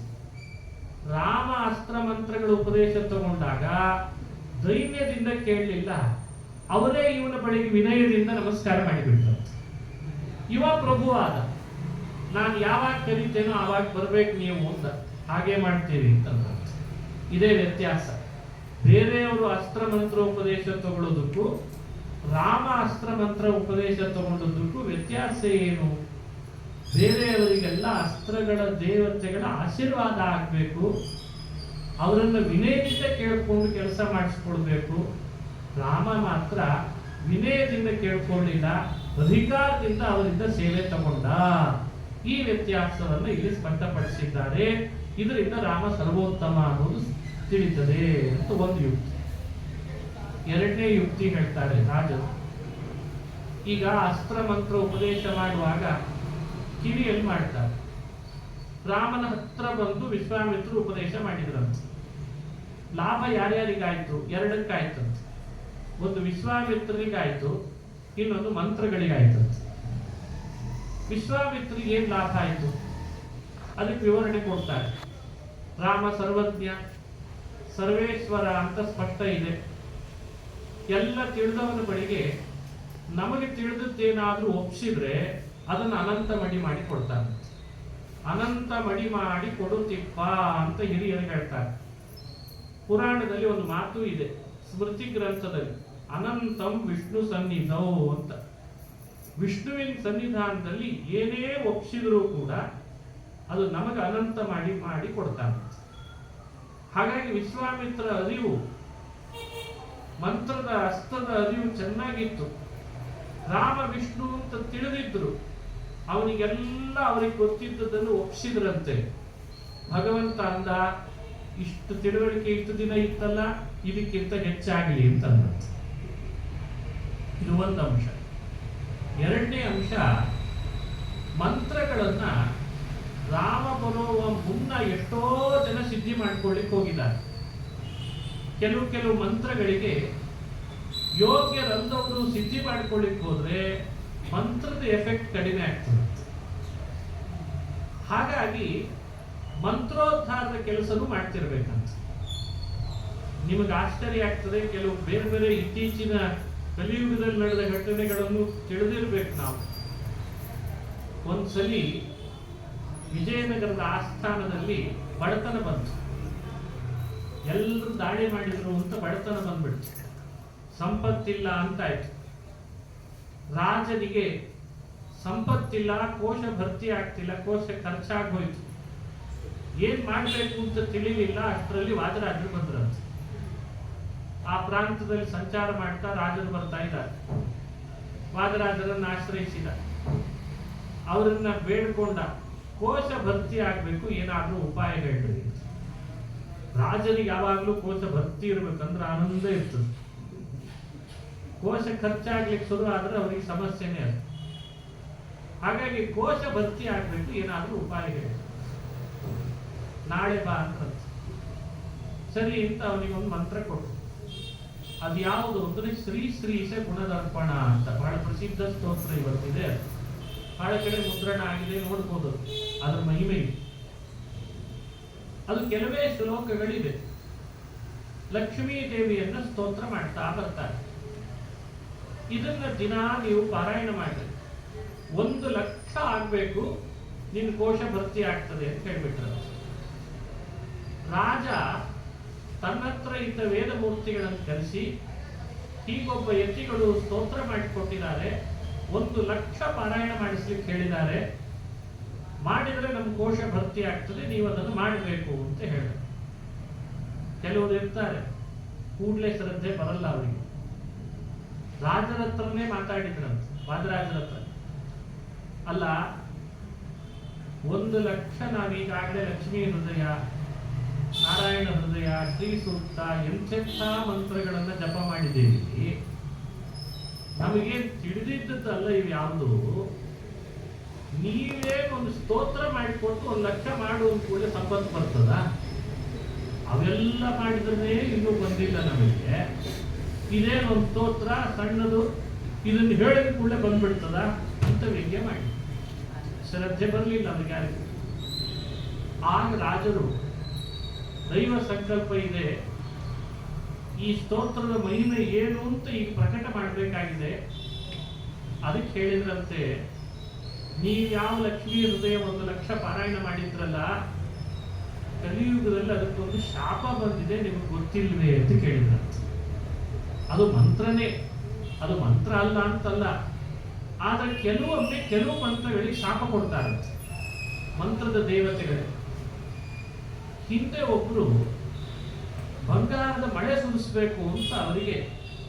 ರಾಮ ಅಸ್ತ್ರ ಮಂತ್ರಗಳ ಉಪದೇಶ ತಗೊಂಡಾಗ ದೈನ್ಯದಿಂದ ಕೇಳಲಿಲ್ಲ, ಅವರೇ ಇವನ ಬಳಿಗೆ ವಿನಯದಿಂದ ನಮಸ್ಕಾರ ಮಾಡಿಬಿಡ್ತಾರೆ. ಇವ ಪ್ರಭು ಆದ, ನಾನು ಯಾವಾಗ ಕರೀತೇನೋ ಆವಾಗ ಬರ್ಬೇಕು ನೀವು ಅಂತ, ಹಾಗೆ ಮಾಡ್ತೀವಿ ಅಂತಂದ್ರೆ ಇದೇ ವ್ಯತ್ಯಾಸ. ಬೇರೆಯವರು ಅಸ್ತ್ರ ಮಂತ್ರ ಉಪದೇಶ ತಗೊಳ್ಳೋದಕ್ಕೂ ರಾಮ ಅಸ್ತ್ರ ಮಂತ್ರ ಉಪದೇಶ ತಗೊಂಡದಕ್ಕೂ ವ್ಯತ್ಯಾಸ ಏನು? ಬೇರೆಯವರಿಗೆಲ್ಲ ಅಸ್ತ್ರಗಳ ದೇವತೆಗಳ ಆಶೀರ್ವಾದ ಆಗ್ಬೇಕು, ಅವರನ್ನ ವಿನಯದಿಂದ ಕೇಳ್ಕೊಂಡು ಕೆಲಸ ಮಾಡಿಸ್ಕೊಳ್ಬೇಕು. ರಾಮ ಮಾತ್ರ ವಿನಯದಿಂದ ಕೇಳ್ಕೊಳ್ಳಿಲ್ಲ, ಅಧಿಕಾರದಿಂದ ಅವರಿಂದ ಸೇವೆ ತಗೊಂಡ. ಈ ವ್ಯತ್ಯಾಸವನ್ನು ಇಲ್ಲಿ ಸ್ಪಷ್ಟಪಡಿಸಿದ್ದಾರೆ. ಇದರಿಂದ ರಾಮ ಸರ್ವೋತ್ತಮ ಅನ್ನೋದು ತಿಳಿತದೆ ಅಂತ ಒಂದು ಯುಕ್ತಿ. ಎರಡನೇ ಯುಕ್ತಿ ಹೇಳ್ತಾರೆ ರಾಜರು. ಈಗ ಅಸ್ತ್ರ ಮಂತ್ರ ಉಪದೇಶ ಮಾಡುವಾಗ ಕಿವಿಯಲ್ಲಿ ಮಾಡ್ತಾರೆ. ರಾಮನ ಹತ್ರ ಬಂದು ವಿಶ್ವಾಮಿತ್ರರು ಉಪದೇಶ ಮಾಡಿದ್ರಂತೆ. ಲಾಭ ಯಾರ್ಯಾರಿಗಾಯ್ತು? ಎರಡಕ್ಕಾಯ್ತಂತೆ. ಒಂದು ವಿಶ್ವಾಮಿತ್ರರಿಗಾಯ್ತು, ಇನ್ನೊಂದು ಮಂತ್ರಗಳಿಗಾಯ್ತಂತೆ. ವಿಶ್ವಾಮಿತ್ರಿಗೆ ಏನ್ ಲಾಭ ಆಯ್ತು ಅದಕ್ಕೆ ವಿವರಣೆ ಕೊಡ್ತಾರೆ. ರಾಮ ಸರ್ವಜ್ಞ ಸರ್ವೇಶ್ವರ ಅಂತ ಸ್ಪಷ್ಟ ಇದೆ. ಎಲ್ಲ ತಿಳಿದವನ ಬಳಿಗೆ ನಮಗೆ ತಿಳಿದದ್ದೇನಾದ್ರೂ ಒಪ್ಸಿದ್ರೆ ಅದನ್ನು ಅನಂತ ಮಡಿ ಮಾಡಿ ಕೊಡ್ತಾನೆ. ಅನಂತ ಮಡಿ ಮಾಡಿ ಕೊಡುತ್ತಿಪ್ಪ ಅಂತ ಹಿರಿಯರು ಹೇಳ್ತಾರೆ. ಪುರಾಣದಲ್ಲಿ ಒಂದು ಮಾತು ಇದೆ, ಸ್ಮೃತಿ ಗ್ರಂಥದಲ್ಲಿ, ಅನಂತಂ ವಿಷ್ಣು ಸನ್ನಿಧೌ ಅಂತ. ವಿಷ್ಣುವಿನ ಸನ್ನಿಧಾನದಲ್ಲಿ ಏನೇ ಒಪ್ಸಿದರೂ ಕೂಡ ಅದು ನಮಗೆ ಅನಂತ ಮಾಡಿ ಮಾಡಿ ಕೊಡ್ತಾನೆ. ಹಾಗಾಗಿ ವಿಶ್ವಾಮಿತ್ರ ಅರಿವು, ಮಂತ್ರದ ಅಸ್ತದ ಅರಿವು ಚೆನ್ನಾಗಿತ್ತು. ರಾಮ ವಿಷ್ಣು ಅಂತ ತಿಳಿದಿದ್ರು. ಅವನಿಗೆಲ್ಲ ಅವರಿಗೆ ಗೊತ್ತಿದ್ದದನ್ನು ಒಪ್ಸಿದ್ರಂತೆ. ಭಗವಂತ ಅಂದ, ಇಷ್ಟು ತಿಳುವಳಿಕೆ ಇಷ್ಟು ದಿನ ಇತ್ತಲ್ಲ, ಇದಕ್ಕಿಂತ ಹೆಚ್ಚಾಗಲಿ ಅಂತ ಅಂದ. ಇದು ಒಂದು ಅಂಶ. ಎರಡನೇ ಅಂಶ, ಮಂತ್ರಗಳನ್ನ ರಾಮ ಬರುವ ಮುನ್ನ ಎಷ್ಟೋ ಜನ ಸಿದ್ಧಿ ಮಾಡ್ಕೊಳ್ಳಿಕ್ಕೆ ಹೋಗಿದ್ದಾರೆ. ಕೆಲವು ಮಂತ್ರಗಳಿಗೆ ಯೋಗ್ಯರಲ್ಲವರು ಸಿದ್ಧಿ ಮಾಡ್ಕೊಳ್ಳಿಕ್ಕೆ ಹೋದ್ರೆ ಮಂತ್ರದ ಎಫೆಕ್ಟ್ ಕಡಿಮೆ ಆಗ್ತದೆ. ಹಾಗಾಗಿ ಮಂತ್ರೋದ್ಧಾರದ ಕೆಲಸನೂ ಮಾಡ್ತಿರ್ಬೇಕಂತ. ನಿಮಗೆ ಆಶ್ಚರ್ಯ ಆಗ್ತದೆ, ಕೆಲವು ಬೇರೆ ಬೇರೆ ಇತ್ತೀಚಿನ ಕಲಿಯುಗದಲ್ಲಿ ನಡೆದ ಘಟನೆಗಳನ್ನು ತಿಳಿದಿರ್ಬೇಕು ನಾವು. ಒಂದ್ಸಲಿ ವಿಜಯನಗರದ ಆಸ್ಥಾನದಲ್ಲಿ ಬಡತನ ಬಂತು. ಎಲ್ಲರೂ ದಾಳಿ ಮಾಡಿದ್ರು ಅಂತ ಬಡತನ ಬಂದ್ಬಿಡ್ತು. ಸಂಪತ್ತಿಲ್ಲ ಅಂತಾಯ್ತು. ರಾಜನಿಗೆ ಸಂಪತ್ತಿಲ್ಲ, ಕೋಶ ಭರ್ತಿ ಆಗ್ತಿಲ್ಲ, ಕೋಶ ಖರ್ಚಾಗೋಯ್ತು. ಏನ್ ಮಾಡ್ಬೇಕು ಅಂತ ತಿಳಿಲಿಲ್ಲ. ಅಷ್ಟರಲ್ಲಿ ವಾದರಾಜರು ಬಂದ್ರಂತೆ. ಆ ಪ್ರಾಂತದಲ್ಲಿ ಸಂಚಾರ ಮಾಡ್ತಾ ರಾಜರು ಬರ್ತಾ ಇದ್ದಾರೆ. ವಾದರಾಜರನ್ನು ಆಶ್ರಯಿಸಿದ, ಅವರನ್ನ ಬೇಡ್ಕೊಂಡ, ಕೋಶ ಭರ್ತಿ ಆಗ್ಬೇಕು, ಏನಾದ್ರೂ ಉಪಾಯ ಹೇಳ್ರಿ. ರಾಜನಿಗೆ ಯಾವಾಗ್ಲೂ ಕೋಶ ಭರ್ತಿ ಇರ್ಬೇಕಂದ್ರೆ ಆನಂದ ಇರ್ತದೆ. ಕೋಶ ಖರ್ಚಾಗ್ಲಿಕ್ಕೆ ಶುರು ಆದ್ರೆ ಅವರಿಗೆ ಸಮಸ್ಯೆನೇ ಅದು. ಹಾಗಾಗಿ ಕೋಶ ಭರ್ತಿ ಆಗ್ಬೇಕು, ಏನಾದ್ರೂ ಉಪಾಯ ಹೇಳಿ, ನಾಳೆ ಬಾ ಅಂತ. ಸರಿ ಅಂತ ಅವನಿಗೊಂದು ಮಂತ್ರ ಕೊಟ್ಟು, ಅದು ಯಾವುದು ಅಂದ್ರೆ ಶ್ರೀ ಶ್ರೀಸೆ ಗುಣದರ್ಪಣ ಅಂತ ಬಹಳ ಪ್ರಸಿದ್ಧ ಸ್ತೋತ್ರ ಇವತ್ತಿದೆ. ಬಹಳ ಕಡೆ ಮುದ್ರಣ ಆಗಿದೆ, ನೋಡ್ಬೋದು ಅದ್ರ ಮಹಿಮೆ ಇದೆ. ಅದು ಕೆಲವೇ ಶ್ಲೋಕಗಳಿದೆ. ಲಕ್ಷ್ಮೀ ದೇವಿಯನ್ನ ಸ್ತೋತ್ರ ಮಾಡ್ತಾ ಬರ್ತಾರೆ. ಇದನ್ನ ದಿನ ನೀವು ಪಾರಾಯಣ ಮಾಡಿ 1,00,000 ಆಗ್ಬೇಕು, ನಿನ್ ಕೋಶ ಭರ್ತಿ ಆಗ್ತದೆ ಅಂತ ಹೇಳ್ಬಿಟ್ರ. ರಾಜ ತನ್ನತ್ರ ಇದ್ದ ವೇದ ಮೂರ್ತಿಗಳನ್ನು ಕರೆಸಿ, ಹೀಗೊಬ್ಬ ಯತಿಗಳು ಸ್ತೋತ್ರ ಮಾಡಿಕೊಟ್ಟಿದ್ದಾರೆ, 1,00,000 ಪಾರಾಯಣ ಮಾಡಿಸ್ಲಿಕ್ಕೆ ಹೇಳಿದ್ದಾರೆ, ಮಾಡಿದ್ರೆ ನಮ್ಮ ಕೋಶ ಭರ್ತಿ ಆಗ್ತದೆ, ನೀವು ಅದನ್ನು ಮಾಡಬೇಕು ಅಂತ ಹೇಳಿದ್ರು. ಕೆಲವರು ಇರ್ತಾರೆ, ಕೂಡಲೇ ಶ್ರದ್ಧೆ ಬರಲ್ಲ ಅವರಿಗೆ. ರಾಜರ ಹತ್ರನೇ ಮಾತಾಡಿದ್ರಂತೆ, ವಾದರಾಜರ ಹತ್ರ. ಅಲ್ಲ, 1,00,000 ನಾವೀಗಾಗಲೇ ಲಕ್ಷ್ಮೀ ಹೃದಯ, ನಾರಾಯಣ ಹೃದಯ, ಶ್ರೀ ಸೂಕ್ತ, ಎಂತೆಂಥ ಮಂತ್ರಗಳನ್ನ ಜಪ ಮಾಡಿದ್ದೇವೆ. ನಮಗೆ ತಿಳಿದಿದ್ದಲ್ಲ ಇವು ಯಾವುದು. ನೀವೇ ಒಂದು ಸ್ತೋತ್ರ ಮಾಡಿಕೊಟ್ಟು 1,00,000 ಮಾಡು ಅಂತ ಕೂಡ ಸಂಪತ್ತು ಬರ್ತದ? ಅವೆಲ್ಲ ಮಾಡಿದ್ರೆ ಇನ್ನೂ ಬಂದಿಲ್ಲ ನಮಗೆ. ಇದೇನೊಂದು ಸ್ತೋತ್ರ ಸಣ್ಣದು, ಇದನ್ನು ಹೇಳಿದ ಕೂಡಲೇ ಬಂದ್ಬಿಡ್ತದ ಅಂತ ವ್ಯಂಗ್ಯ ಮಾಡಿ. ಶ್ರದ್ಧೆ ಬರಲಿಲ್ಲ ಅವ್ರಿಗೆ ಯಾರಿಗೆ. ಆಗ ರಾಜರು, ದೈವ ಸಂಕಲ್ಪ ಇದೆ, ಈ ಸ್ತೋತ್ರದ ಮಹಿಮೆ ಏನು ಅಂತ ಈಗ ಪ್ರಕಟ ಮಾಡಬೇಕಾಗಿದೆ. ಅದಕ್ಕೆ ಹೇಳಿದ್ರಂತೆ, ನೀವು ಯಾವ ಲಕ್ಷ್ಮೀ ಹೃದಯ 1,00,000 ಪಾರಾಯಣ ಮಾಡಿದ್ರಲ್ಲ, ಕಲಿಯುಗದಲ್ಲಿ ಅದಕ್ಕೊಂದು ಶಾಪ ಬಂದಿದೆ, ನಿಮಗೆ ಗೊತ್ತಿಲ್ವೇ ಅಂತ ಕೇಳಿದ್ರಂತೆ. ಅದು ಮಂತ್ರನೇ, ಅದು ಮಂತ್ರ ಅಲ್ಲ ಅಂತಲ್ಲ. ಆದರೆ ಕೆಲವೊಮ್ಮೆ ಕೆಲವು ಮಂತ್ರಗಳಿಗೆ ಶಾಪ ಕೊಡ್ತಾರಂತೆ ಮಂತ್ರದ ದೇವತೆಗಳು. ಹಿಂದೆ ಒಬ್ರು ಬಂಗಾರದ ಮಳೆ ಸುರಿಸಬೇಕು ಅಂತ ಅವರಿಗೆ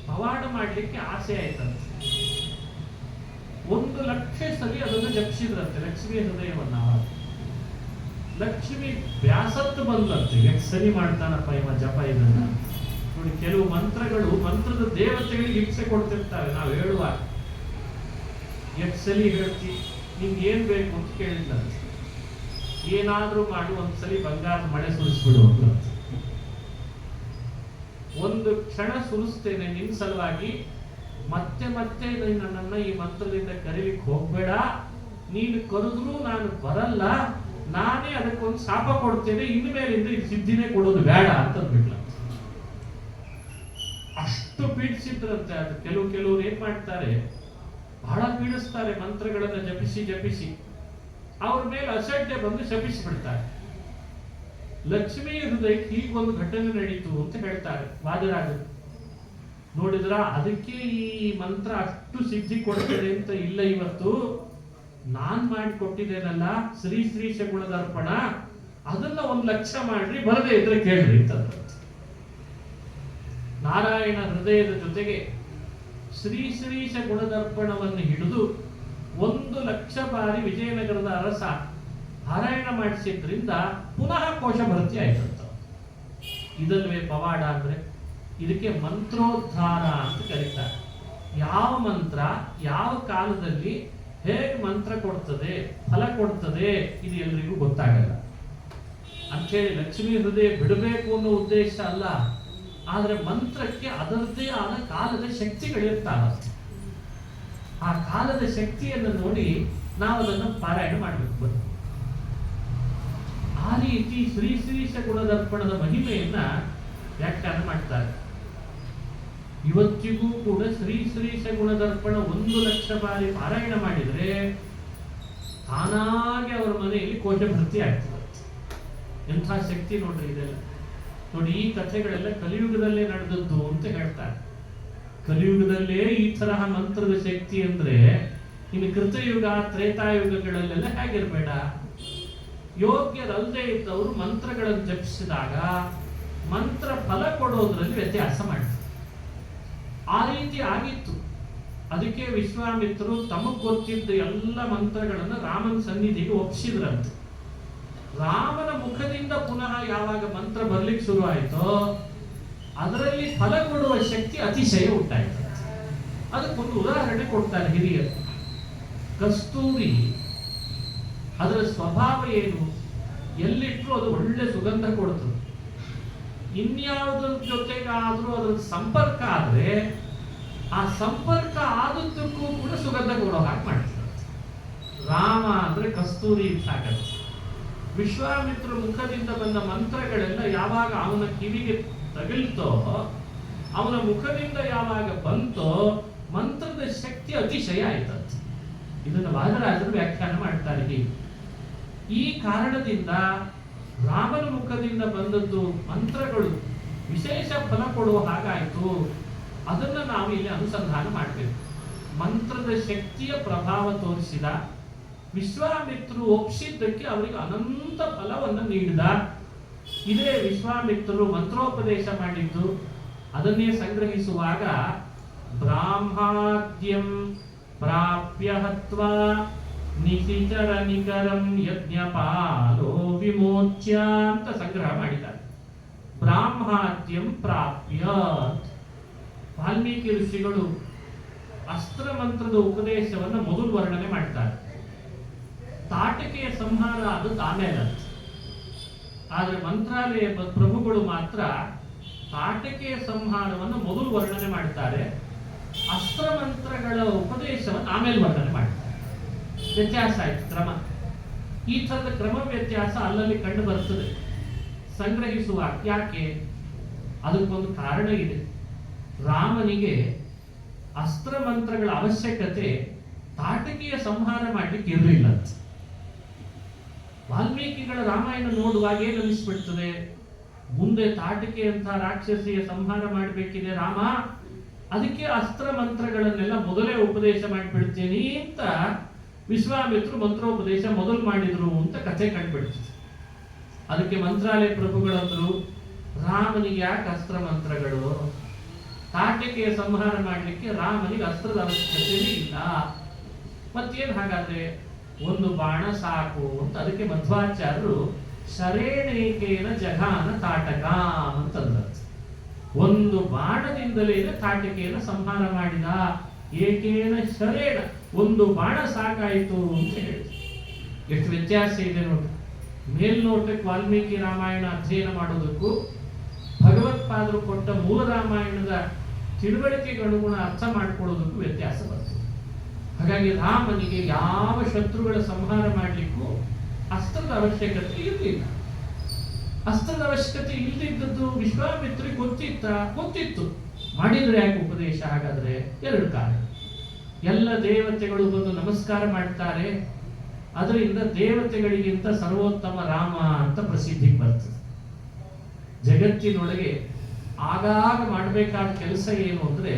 ಪವಾಡ ಮಾಡಲಿಕ್ಕೆ ಆಸೆ ಆಯ್ತಂತೆ. 1,00,000 ಸರಿ ಅದನ್ನು ಜಪಿಸಿದ್ರಂತೆ ಲಕ್ಷ್ಮೀ ಹೃದಯವನ್ನ. ಲಕ್ಷ್ಮಿ ಬ್ಯಾಸತ್ತು ಬಂದಂತೆ, ಎಷ್ಟು ಸರಿ ಮಾಡ್ತಾನಪ್ಪ ಇವ ಜಪ ಇದನ್ನ ನೋಡಿ. ಕೆಲವು ಮಂತ್ರಗಳು ಮಂತ್ರದ ದೇವತೆಗಳಿಗೆ ಹಿಂಸೆ ಕೊಡ್ತಿರ್ತಾರೆ. ನಾವು ಹೇಳುವಾಗ ಎಷ್ಟು ಸಲಿ ಹೇಳ್ತಿ, ನಿಮ್ಗೆ ಏನ್ ಬೇಕು ಅಂತ ಕೇಳಿಲ್ಲ, ಏನಾದ್ರೂ ಮಾಡಿ ಒಂದ್ಸಲಿ ಬಂಗಾರದ ಮಳೆ ಸುರಿಸ್ಬಿಡು ಅಂತ. ಒಂದು ಕ್ಷಣ ಸುರಿಸ್ತೇನೆ ನಿನ್ ಸಲುವಾಗಿ, ಮತ್ತೆ ಮತ್ತೆ ನನ್ನನ್ನ ಈ ಮಂತ್ರದಿಂದ ಕರೀಲಿಕ್ಕೆ ಹೋಗ್ಬೇಡ, ನೀನು ಕರೆದ್ರೂ ನಾನು ಬರಲ್ಲ, ನಾನೇ ಅದಕ್ಕೊಂದು ಶಾಪ ಕೊಡ್ತೇನೆ, ಇನ್ನು ಮೇಲಿಂದ ಈ ಸಿದ್ಧಿನೇ ಕೊಡೋದು ಬೇಡ ಅಂತಂದ್ಬಿಟ್ಲ. ಅಷ್ಟು ಪೀಡಿಸಿದ್ರಂತೆ. ಅದು ಕೆಲವರು ಏನ್ ಮಾಡ್ತಾರೆ, ಬಹಳ ಪೀಡಿಸ್ತಾರೆ, ಮಂತ್ರಗಳನ್ನು ಜಪಿಸಿ ಜಪಿಸಿ ಅವ್ರ ಮೇಲೆ ಅಸಡ್ಡೆ ಬಂದು ಶಪಿಸಿ ಬಿಡ್ತಾರೆ. ಲಕ್ಷ್ಮೀ ಹೃದಯಕ್ಕೆ ಹೀಗೊಂದು ಘಟನೆ ನಡೀತು ಅಂತ ಹೇಳ್ತಾರೆ ವಾದರಾಜರು. ನೋಡಿದ್ರ ಅದಕ್ಕೆ ಈ ಮಂತ್ರ ಅಷ್ಟು ಸಿದ್ಧಿ ಕೊಡ್ತದೆ ಅಂತ ಇಲ್ಲ. ಇವತ್ತು ನಾನ್ ಮಾಡಿಕೊಟ್ಟಿದ್ದೇನಲ್ಲ ಶ್ರೀ ಶ್ರೀ ಶಗುಣದರ್ಪಣ, ಅದನ್ನ 1,00,000 ಮಾಡ್ರಿ, ಬರದೇ ಇದ್ರೆ ಕೇಳ್ರಿ ಅಂತಂದ್ರೆ ನಾರಾಯಣ ಹೃದಯದ ಜೊತೆಗೆ ಶ್ರೀ ಶ್ರೀಶ ಗುಣದರ್ಪಣವನ್ನು ಹಿಡಿದು 1,00,000 ಬಾರಿ ವಿಜಯನಗರದ ಅರಸ ಪಾರಾಯಣ ಮಾಡಿಸಿದ್ರಿಂದ ಪುನಃ ಕೋಶ ಭರ್ತಿ ಆಯ್ತಂತ. ಇದಲ್ವೇ ಪವಾಡ ಅಂದ್ರೆ. ಇದಕ್ಕೆ ಮಂತ್ರೋದ್ಧಾರ ಅಂತ ಕರೀತಾರೆ. ಯಾವ ಮಂತ್ರ ಯಾವ ಕಾಲದಲ್ಲಿ ಹೇಗೆ ಮಂತ್ರ ಕೊಡ್ತದೆ, ಫಲ ಕೊಡ್ತದೆ, ಇದು ಎಲ್ರಿಗೂ ಗೊತ್ತಾಗಲ್ಲ. ಅಂಥೇಳಿ ಲಕ್ಷ್ಮೀ ಹೃದಯ ಬಿಡಬೇಕು ಅನ್ನೋ ಉದ್ದೇಶ ಅಲ್ಲ, ಆದ್ರೆ ಮಂತ್ರಕ್ಕೆ ಅದರದ್ದೇ ಆದ ಕಾಲದ ಶಕ್ತಿಗಳಿರ್ತಾವ. ಆ ಕಾಲದ ಶಕ್ತಿಯನ್ನು ನೋಡಿ ನಾವು ಅದನ್ನು ಪಾರಾಯಣ ಮಾಡಬೇಕು. ಆ ರೀತಿ ಶ್ರೀ ಶ್ರೀಶ ಗುಣದರ್ಪಣದ ಮಹಿಮೆಯನ್ನ ವ್ಯಾಖ್ಯಾನ ಮಾಡ್ತಾರೆ. ಇವತ್ತಿಗೂ ಕೂಡ ಶ್ರೀ ಶ್ರೀಶ ಗುಣದರ್ಪಣ 1,00,000 ಬಾರಿ ಪಾರಾಯಣ ಮಾಡಿದ್ರೆ ತಾನಾಗಿ ಅವರ ಮನೆಯಲ್ಲಿ ಕೋಶ ಭರ್ತಿ ಆಗ್ತದೆ. ಎಂಥ ಶಕ್ತಿ ನೋಡ್ರಿ ಇದೆಲ್ಲ. ನೋಡಿ, ಈ ಕಥೆಗಳೆಲ್ಲ ಕಲಿಯುಗದಲ್ಲೇ ನಡೆದದ್ದು ಅಂತ ಹೇಳ್ತಾರೆ. ಕಲಿಯುಗದಲ್ಲೇ ಈ ತರಹ ಮಂತ್ರದ ಶಕ್ತಿ ಅಂದ್ರೆ ಇನ್ನು ಕೃತಯುಗ ತ್ರೇತಾಯುಗಗಳಲ್ಲೆಲ್ಲ ಹೇಗಿರ್ಬೇಡ. ಯೋಗ್ಯರಲ್ಲದೆ ಇದ್ದವರು ಮಂತ್ರಗಳನ್ನು ಜಪಿಸಿದಾಗ ಮಂತ್ರ ಫಲ ಕೊಡೋದ್ರಲ್ಲಿ ವ್ಯತ್ಯಾಸ ಮಾಡ್ತಾರೆ. ಆ ರೀತಿ ಆಗಿತ್ತು. ಅದಕ್ಕೆ ವಿಶ್ವಾಮಿತ್ರರು ತಮಗ್ ಗೊತ್ತಿದ್ದ ಎಲ್ಲ ಮಂತ್ರಗಳನ್ನು ರಾಮನ ಸನ್ನಿಧಿಗೆ ಒಪ್ಪಿಸಿದ್ರಂತೆ. ರಾಮನ ಮುಖದಿಂದ ಪುನಃ ಯಾವಾಗ ಮಂತ್ರ ಬರ್ಲಿಕ್ಕೆ ಶುರು ಆಯ್ತೋ ಅದರಲ್ಲಿ ಫಲ ಕೊಡುವ ಶಕ್ತಿ ಅತಿಶಯ ಉಂಟಾಯ್ತು. ಅದಕ್ಕೊಂದು ಉದಾಹರಣೆ ಕೊಡ್ತಾರೆ ಹಿರಿಯರು. ಕಸ್ತೂರಿ ಅದರ ಸ್ವಭಾವ ಏನು, ಎಲ್ಲಿಟ್ರು ಅದು ಒಳ್ಳೆ ಸುಗಂಧ ಕೊಡ್ತದೆ. ಇನ್ಯಾವುದ್ರ ಜೊತೆಗಾದ್ರೂ ಅದರ ಸಂಪರ್ಕ ಆದ್ರೆ ಆ ಸಂಪರ್ಕ ಆದದ್ದಕ್ಕೂ ಕೂಡ ಸುಗಂಧ ಕೊಡೋ ಹಾಗೆ ಮಾಡ್ತಾರೆ. ರಾಮ ಅಂದ್ರೆ ಕಸ್ತೂರಿ ಸಾಕತ್ತೆ. ವಿಶ್ವಾಮಿತ್ರ ಮುಖದಿಂದ ಬಂದ ಮಂತ್ರಗಳೆಲ್ಲ ಯಾವಾಗ ಅವನ ಕಿವಿಗೆ ತಗಲ್ತೋ, ಅವನ ಮುಖದಿಂದ ಯಾವಾಗ ಬಂತೋ ಮಂತ್ರದ ಶಕ್ತಿ ಅತಿಶಯ ಆಯ್ತಂತೆ. ಇದನ್ನು ವಾದರಾಜರು ವ್ಯಾಖ್ಯಾನ ಮಾಡ್ತಾರೆ ಹೀಗೆ. ಈ ಕಾರಣದಿಂದ ರಾಮನ ಮುಖದಿಂದ ಬಂದದ್ದು ಮಂತ್ರಗಳು ವಿಶೇಷ ಫಲ ಕೊಡುವ ಹಾಗಾಯಿತು. ಅದನ್ನು ನಾವು ಇಲ್ಲಿ ಅನುಸಂಧಾನ ಮಾಡಬೇಕು. ಮಂತ್ರದ ಶಕ್ತಿಯ ಪ್ರಭಾವ ತೋರಿಸಿದ ವಿಶ್ವಾಮಿತ್ರರು ಒಪ್ಪಿಸಿದ್ದಕ್ಕೆ ಅವರಿಗೆ ಅನಂತ ಫಲವನ್ನು ನೀಡಿದ. ಇದೇ ವಿಶ್ವಾಮಿತ್ರರು ಮಂತ್ರೋಪದೇಶ ಮಾಡಿದ್ದು. ಅದನ್ನೇ ಸಂಗ್ರಹಿಸುವಾಗ ಬ್ರಾಹ್ಮಾದ್ಯಂ ಪ್ರಾಪ್ಯ ಹತ್ವಾ ನಿಶಿಚರ ನಿಕರಂ ಯಜ್ಞಪಾಲೋ ವಿಮೋಚ್ಯ ಅಂತ ಸಂಗ್ರಹ ಮಾಡಿದ್ದಾರೆ. ಬ್ರಾಹ್ಮಾದ್ಯಂ ಪ್ರಾಪ್ಯ, ವಾಲ್ಮೀಕಿ ಋಷಿಗಳು ಅಸ್ತ್ರ ಮಂತ್ರದ ಉಪದೇಶವನ್ನು ಮೊದಲು ವರ್ಣನೆ ಮಾಡ್ತಾರೆ. ತಾಟಕೆಯ ಸಂಹಾರ ಅದು ಆಮೇಲೆ. ಆದ್ರೆ ಮಂತ್ರಾಲಯ ಪ್ರಭುಗಳು ಮಾತ್ರ ತಾಟಕೆಯ ಸಂಹಾರವನ್ನು ಮೊದಲು ವರ್ಣನೆ ಮಾಡ್ತಾರೆ, ಅಸ್ತ್ರ ಮಂತ್ರಗಳ ಉಪದೇಶವನ್ನು ಆಮೇಲೆ ವರ್ಣನೆ ಮಾಡ್ತಾರೆ. ವ್ಯತ್ಯಾಸ ಆಯ್ತು ಕ್ರಮ. ಈ ತರದ ಕ್ರಮ ವ್ಯತ್ಯಾಸ ಅಲ್ಲಲ್ಲಿ ಕಂಡು ಬರ್ತದೆ ಸಂಗ್ರಹಿಸುವ. ಯಾಕೆ? ಅದಕ್ಕೊಂದು ಕಾರಣ ಇದೆ. ರಾಮನಿಗೆ ಅಸ್ತ್ರ ಮಂತ್ರಗಳ ಅವಶ್ಯಕತೆ ತಾಟಕೀಯ ಸಂಹಾರ ಮಾಡ್ಲಿಕ್ಕೆ ಇರಲಿಲ್ಲ. ವಾಲ್ಮೀಕಿಗಳ ರಾಮಾಯಣ ನೋಡುವಾಗ ಏನು ಅನಿಸ್ಬಿಡ್ತದೆ, ಮುಂದೆ ತಾಟಕೆ ಅಂತ ರಾಕ್ಷಸಿಯ ಸಂಹಾರ ಮಾಡಬೇಕಿದೆ ರಾಮ, ಅದಕ್ಕೆ ಅಸ್ತ್ರ ಮಂತ್ರಗಳನ್ನೆಲ್ಲ ಮೊದಲೇ ಉಪದೇಶ ಮಾಡಿಬಿಡ್ತೇನೆ ಅಂತ ವಿಶ್ವಾಮಿತ್ರರು ಮಂತ್ರೋಪದೇಶ ಮೊದಲು ಮಾಡಿದ್ರು ಅಂತ ಕಥೆ ಕಂಡುಬಿಡ್ತದೆ. ಅದಕ್ಕೆ ಮಂತ್ರಾಲಯ ಪ್ರಭುಗಳಂದ್ರು, ರಾಮನಿಗೆ ಯಾಕೆ ಅಸ್ತ್ರ ಮಂತ್ರಗಳು? ತಾಟಕೆಯ ಸಂಹಾರ ಮಾಡಲಿಕ್ಕೆ ರಾಮನಿಗೆ ಅಸ್ತ್ರದ ಅವಶ್ಯಕತೆ ಇಲ್ಲ. ಮತ್ತೇನು ಹಾಗಾದ್ರೆ ಒಂದು ಬಾಣ ಸಾಕು ಅಂತ. ಅದಕ್ಕೆ ಮಧ್ವಾಚಾರ್ಯರು ಶರೇಣೇಕೇನ ಜಘಾನ ತಾಟಕ ಅಂತಂದ್ರು. ಒಂದು ಬಾಣದಿಂದಲೇ ತಾಟಕೆಯನ್ನು ಸಂಹಾರ ಮಾಡಿದ. ಏಕೇನ ಶರೇಣ, ಒಂದು ಬಾಣ ಸಾಕಾಯಿತು ಅಂತ ಹೇಳಿ. ಎಷ್ಟು ವ್ಯತ್ಯಾಸ ಇದೆ ನೋಡಿ. ಮೇಲ್ನೋಟಕ್ಕೆ ವಾಲ್ಮೀಕಿ ರಾಮಾಯಣ ಅಧ್ಯಯನ ಮಾಡೋದಕ್ಕೂ ಭಗವತ್ಪಾದರು ಕೊಟ್ಟ ಮೂಲ ರಾಮಾಯಣದ ತಿಳುವಳಿಕೆಗೆ ಅನುಗುಣ ಅರ್ಥ ಮಾಡ್ಕೊಳ್ಳೋದಕ್ಕೂ ವ್ಯತ್ಯಾಸ ಬರ್ತದೆ. ಹಾಗಾಗಿ ರಾಮನಿಗೆ ಯಾವ ಶತ್ರುಗಳ ಸಂಹಾರ ಮಾಡಲಿಕ್ಕೂ ಅಸ್ತ್ರದ ಅವಶ್ಯಕತೆ ಇರಲಿಲ್ಲ. ಅಸ್ತ್ರದ ಅವಶ್ಯಕತೆ ಇಲ್ಲದಿದ್ದದ್ದು ವಿಶ್ವಾಮಿತ್ರಿಗೆ ಗೊತ್ತಿತ್ತು. ಮಾಡಿದ್ರೆ ಯಾಕೆ ಉಪದೇಶ? ಹಾಗಾದ್ರೆ ಎರಡು ಕಾರಣ. ಎಲ್ಲ ದೇವತೆಗಳು ಬಂದು ನಮಸ್ಕಾರ ಮಾಡ್ತಾರೆ. ಅದರಿಂದ ದೇವತೆಗಳಿಗಿಂತ ಸರ್ವೋತ್ತಮ ರಾಮ ಅಂತ ಪ್ರಸಿದ್ಧಿಗೆ ಬರ್ತದೆ. ಜಗತ್ತಿನೊಳಗೆ ಆಗಾಗ ಮಾಡಬೇಕಾದ ಕೆಲಸ ಏನು ಅಂದ್ರೆ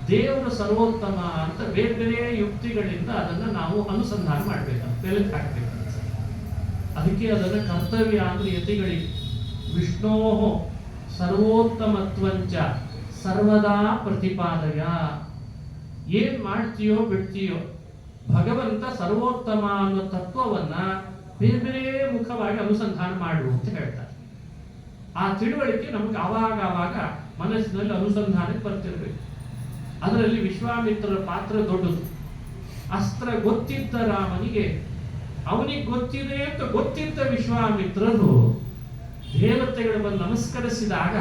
ದೇವರು ಸರ್ವೋತ್ತಮ ಅಂತ ಬೇರೆ ಬೇರೆ ಯುಕ್ತಿಗಳಿಂದ ಅದನ್ನ ನಾವು ಅನುಸಂಧಾನ ಮಾಡ್ಬೇಕಂತ ಬೆಳಕು ಹಾಕ್ಬೇಕಂತ. ಅದಕ್ಕೆ ಅದನ್ನ ಕರ್ತವ್ಯ ಅಂದ್ರೆ ಯತಿಗಳಿಗೆ ವಿಷ್ಣೋ ಸರ್ವೋತ್ತಮತ್ವಂಚ ಸರ್ವದಾ ಪ್ರತಿಪಾದಯ. ಏನ್ ಮಾಡ್ತೀಯೋ ಬಿಡ್ತೀಯೋ ಭಗವಂತ ಸರ್ವೋತ್ತಮ ಅನ್ನೋ ತತ್ವವನ್ನ ಬೇರೆ ಬೇರೆ ಮುಖವಾಗಿ ಅನುಸಂಧಾನ ಮಾಡು ಅಂತ ಹೇಳ್ತಾರೆ. ಆ ತಿಳುವಳಿಕೆ ನಮ್ಗೆ ಆವಾಗ ಮನಸ್ಸಿನಲ್ಲಿ ಅನುಸಂಧಾನಕ್ಕೆ ಬರ್ತಿರ್ಬೇಕು. ಅದರಲ್ಲಿ ವಿಶ್ವಾಮಿತ್ರರ ಪಾತ್ರ ದೊಡ್ಡದು. ಅಸ್ತ್ರ ಗೊತ್ತಿದ್ದ ರಾಮನಿಗೆ ಅವನಿಗೆ ಗೊತ್ತಿದೆ ಅಂತ ಗೊತ್ತಿದ್ದ ವಿಶ್ವಾಮಿತ್ರರು ದೇವತೆಗಳು ಬಂದು ನಮಸ್ಕರಿಸಿದಾಗ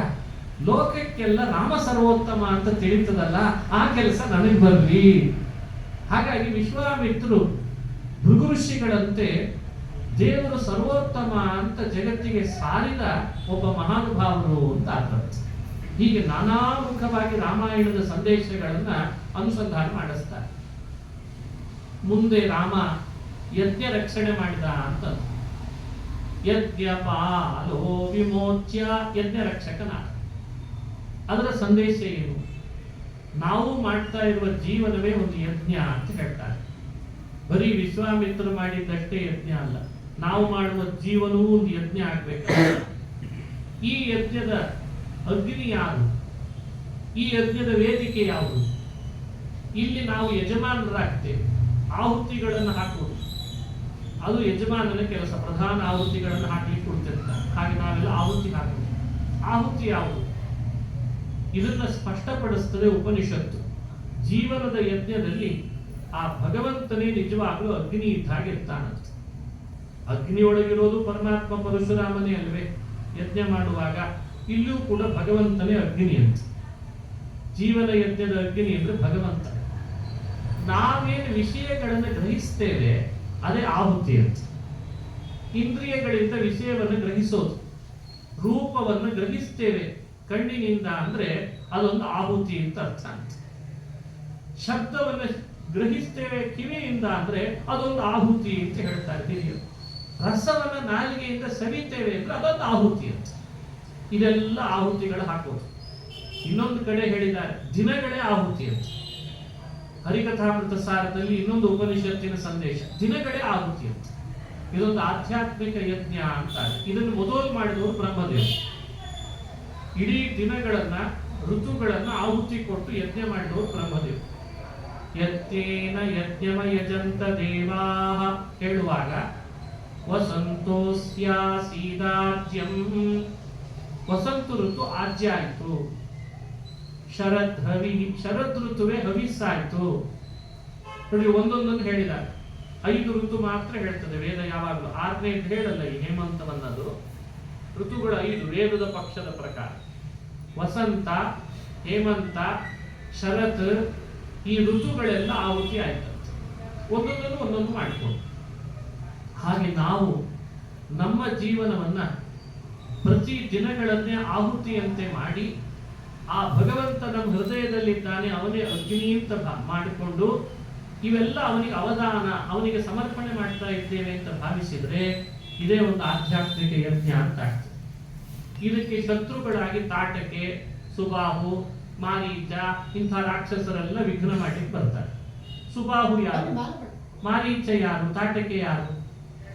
ಲೋಕಕ್ಕೆಲ್ಲ ರಾಮ ಸರ್ವೋತ್ತಮ ಅಂತ ತಿಳಿತದಲ್ಲ, ಆ ಕೆಲಸ ನನಗೆ ಬರ್ಲಿ. ಹಾಗಾಗಿ ವಿಶ್ವಾಮಿತ್ರರು ಭೃಗು ಋಷಿಗಳಂತೆ ದೇವರು ಸರ್ವೋತ್ತಮ ಅಂತ ಜಗತ್ತಿಗೆ ಸಾರಿದ ಒಬ್ಬ ಮಹಾನುಭಾವರು ಅಂತ ಅರ್ಥ. ಹೀಗೆ ನಾನಾ ಮುಖವಾಗಿ ರಾಮಾಯಣದ ಸಂದೇಶಗಳನ್ನ ಅನುಸಂಧಾನ ಮಾಡಿಸ್ತಾರೆ. ಮುಂದೆ ರಾಮ ಯಜ್ಞ ರಕ್ಷಣೆ ಮಾಡಿದ ಅಂತ. ಯಜ್ಞಪಾಲೋ ವಿಮೋಚ್ಯ, ಯಜ್ಞ ರಕ್ಷಕನಾದ. ಅದರ ಸಂದೇಶ ಏನು? ನಾವು ಮಾಡ್ತಾ ಇರುವ ಜೀವನವೇ ಒಂದು ಯಜ್ಞ ಅಂತ ಹೇಳ್ತಾರೆ. ಬರೀ ವಿಶ್ವಾಮಿತ್ರರು ಮಾಡಿದ್ದಷ್ಟೇ ಯಜ್ಞ ಅಲ್ಲ, ನಾವು ಮಾಡುವ ಜೀವನವೂ ಒಂದು ಯಜ್ಞ ಆಗ್ಬೇಕು. ಈ ಯಜ್ಞದ ಅಗ್ನಿ ಯಾರು? ಈ ಯಜ್ಞದ ವೇದಿಕೆ ಯಾವುದು? ಇಲ್ಲಿ ನಾವು ಯಜಮಾನರಾಗ್ತೇವೆ. ಆಹುತಿಗಳನ್ನು ಹಾಕುವುದು ಅದು ಯಜಮಾನನ ಕೆಲಸ. ಪ್ರಧಾನ ಆಹುತಿಗಳನ್ನು ಹಾಕಲಿಕ್ಕೆ ಕೊಡ್ತಿರ್ತಾರೆ. ಹಾಗೆ ನಾವೆಲ್ಲ ಆಹುತಿ ಹಾಕುವುದು. ಆಹುತಿ ಯಾವುದು? ಇದನ್ನ ಸ್ಪಷ್ಟಪಡಿಸ್ತದೆ ಉಪನಿಷತ್ತು. ಜೀವನದ ಯಜ್ಞದಲ್ಲಿ ಆ ಭಗವಂತನೇ ನಿಜವಾಗಲೂ ಅಗ್ನಿ ಇದ್ದಾಗಿರ್ತಾನಂತೆ. ಅಗ್ನಿಯೊಳಗಿರೋದು ಪರಮಾತ್ಮ ಪರಶುರಾಮನೇ ಅಲ್ವೇ? ಯಜ್ಞ ಮಾಡುವಾಗ ಇಲ್ಲೂ ಕೂಡ ಭಗವಂತನೇ ಅಗ್ನಿ ಅಂತ. ಜೀವನ ಯಜ್ಞದ ಅಗ್ನಿ ಅಂದ್ರೆ ಭಗವಂತ. ನಾವೇನು ವಿಷಯಗಳನ್ನು ಗ್ರಹಿಸ್ತೇವೆ ಅದೇ ಆಹುತಿ ಅಂತ. ಇಂದ್ರಿಯಗಳಿಂದ ವಿಷಯವನ್ನು ಗ್ರಹಿಸೋದು. ರೂಪವನ್ನು ಗ್ರಹಿಸ್ತೇವೆ ಕಣ್ಣಿನಿಂದ ಅಂದ್ರೆ ಅದೊಂದು ಆಹುತಿ ಅಂತ ಅರ್ಥ ಅಂತ. ಶಬ್ದವನ್ನು ಗ್ರಹಿಸ್ತೇವೆ ಕಿವಿಯಿಂದ ಅಂದ್ರೆ ಅದೊಂದು ಆಹುತಿ ಅಂತ ಹೇಳ್ತಾರೆ ಹಿರಿಯರು. ರಸವನ್ನ ನಾಲಿಗೆಯಿಂದ ಸವಿತೇವೆ ಅಂದ್ರೆ ಅದೊಂದು ಆಹುತಿ ಅಂತ. ಇದೆಲ್ಲ ಆಹುತಿಗಳು ಹಾಕೋದು. ಇನ್ನೊಂದು ಕಡೆ ಹೇಳಿದ್ದಾರೆ ದಿನಗಳೇ ಆಹುತಿ ಅಂತ. ಹರಿಕಥಾಮೃತ ಸಾರದಲ್ಲಿ ಇನ್ನೊಂದು ಉಪನಿಷತ್ತಿನ ಸಂದೇಶ, ದಿನಗಳೇ ಆಹುತಿ ಅಂತ. ಇದೊಂದು ಆಧ್ಯಾತ್ಮಿಕ ಯಜ್ಞ ಅಂತ. ಇದನ್ನು ಮೊದಲು ಮಾಡಿದವರು ಬ್ರಹ್ಮದೇವರು. ಇಡೀ ದಿನಗಳನ್ನ ಋತುಗಳನ್ನ ಆಹುತಿ ಕೊಟ್ಟು ಯಜ್ಞ ಮಾಡಿದವರು ಬ್ರಹ್ಮದೇವರು. ಯಜ್ಞೇನ ಯಜ್ಞಮ ಯಜಂತ ದೇವಾಃ ಹೇಳುವಾಗ ವಸಂತೋಸ್ಯಾಸೀದಾಜ್ಯಂ, ವಸಂತ ಋತು ಆಜ್ಯ ಆಯ್ತು. ಶರದ್ ಋತುವೆ ಹವಿಸ್ಸಾಯ್ತು. ನೋಡಿ ಒಂದೊಂದನ್ನು ಹೇಳಿದ್ದಾರೆ. 5 ಋತು ಮಾತ್ರ ಹೇಳ್ತದೆ ವೇದ ಯಾವಾಗಲೂ. 6ನೇ ಹೇಳಲ್ಲ ಈ ಹೇಮಂತವನ್ನದು. ಋತುಗಳು 5 ವೇದದ ಪಕ್ಷದ ಪ್ರಕಾರ. ವಸಂತ, ಹೇಮಂತ, ಶರತ್, ಈ ಋತುಗಳೆಲ್ಲ ಆಹುತಿ ಆಯ್ತಂತೆ. ಒಂದೊಂದನ್ನು ಒಂದೊಂದು ಮಾಡಿಕೊಂಡು. ಹಾಗೆ ನಾವು ನಮ್ಮ ಜೀವನವನ್ನ ಪ್ರತಿ ದಿನಗಳನ್ನೇ ಆಹುತಿಯಂತೆ ಮಾಡಿ ಆ ಭಗವಂತ ನಮ್ಮ ಹೃದಯದಲ್ಲಿದ್ದಾನೆ, ಅವನೇ ಅಗ್ನಿ ಅಂತ ಮಾಡಿಕೊಂಡು ಇವೆಲ್ಲ ಅವನಿಗೆ ಅವದಾನ, ಅವನಿಗೆ ಸಮರ್ಪಣೆ ಮಾಡ್ತಾ ಇದ್ದೇವೆ ಅಂತ ಭಾವಿಸಿದ್ರೆ ಇದೇ ಒಂದು ಆಧ್ಯಾತ್ಮಿಕ ಯಜ್ಞ ಅಂತ ಆಗ್ತದೆ. ಇದಕ್ಕೆ ಶತ್ರುಗಳಾಗಿ ತಾಟಕೆ, ಸುಬಾಹು, ಮಾರೀಚ ಇಂಥ ರಾಕ್ಷಸರೆಲ್ಲ ವಿಘ್ನ ಮಾಡ್ಲಿಕ್ಕೆ ಬರ್ತಾರೆ. ಸುಬಾಹು ಯಾರು? ಮಾರೀಚ ಯಾರು? ತಾಟಕೆ ಯಾರು?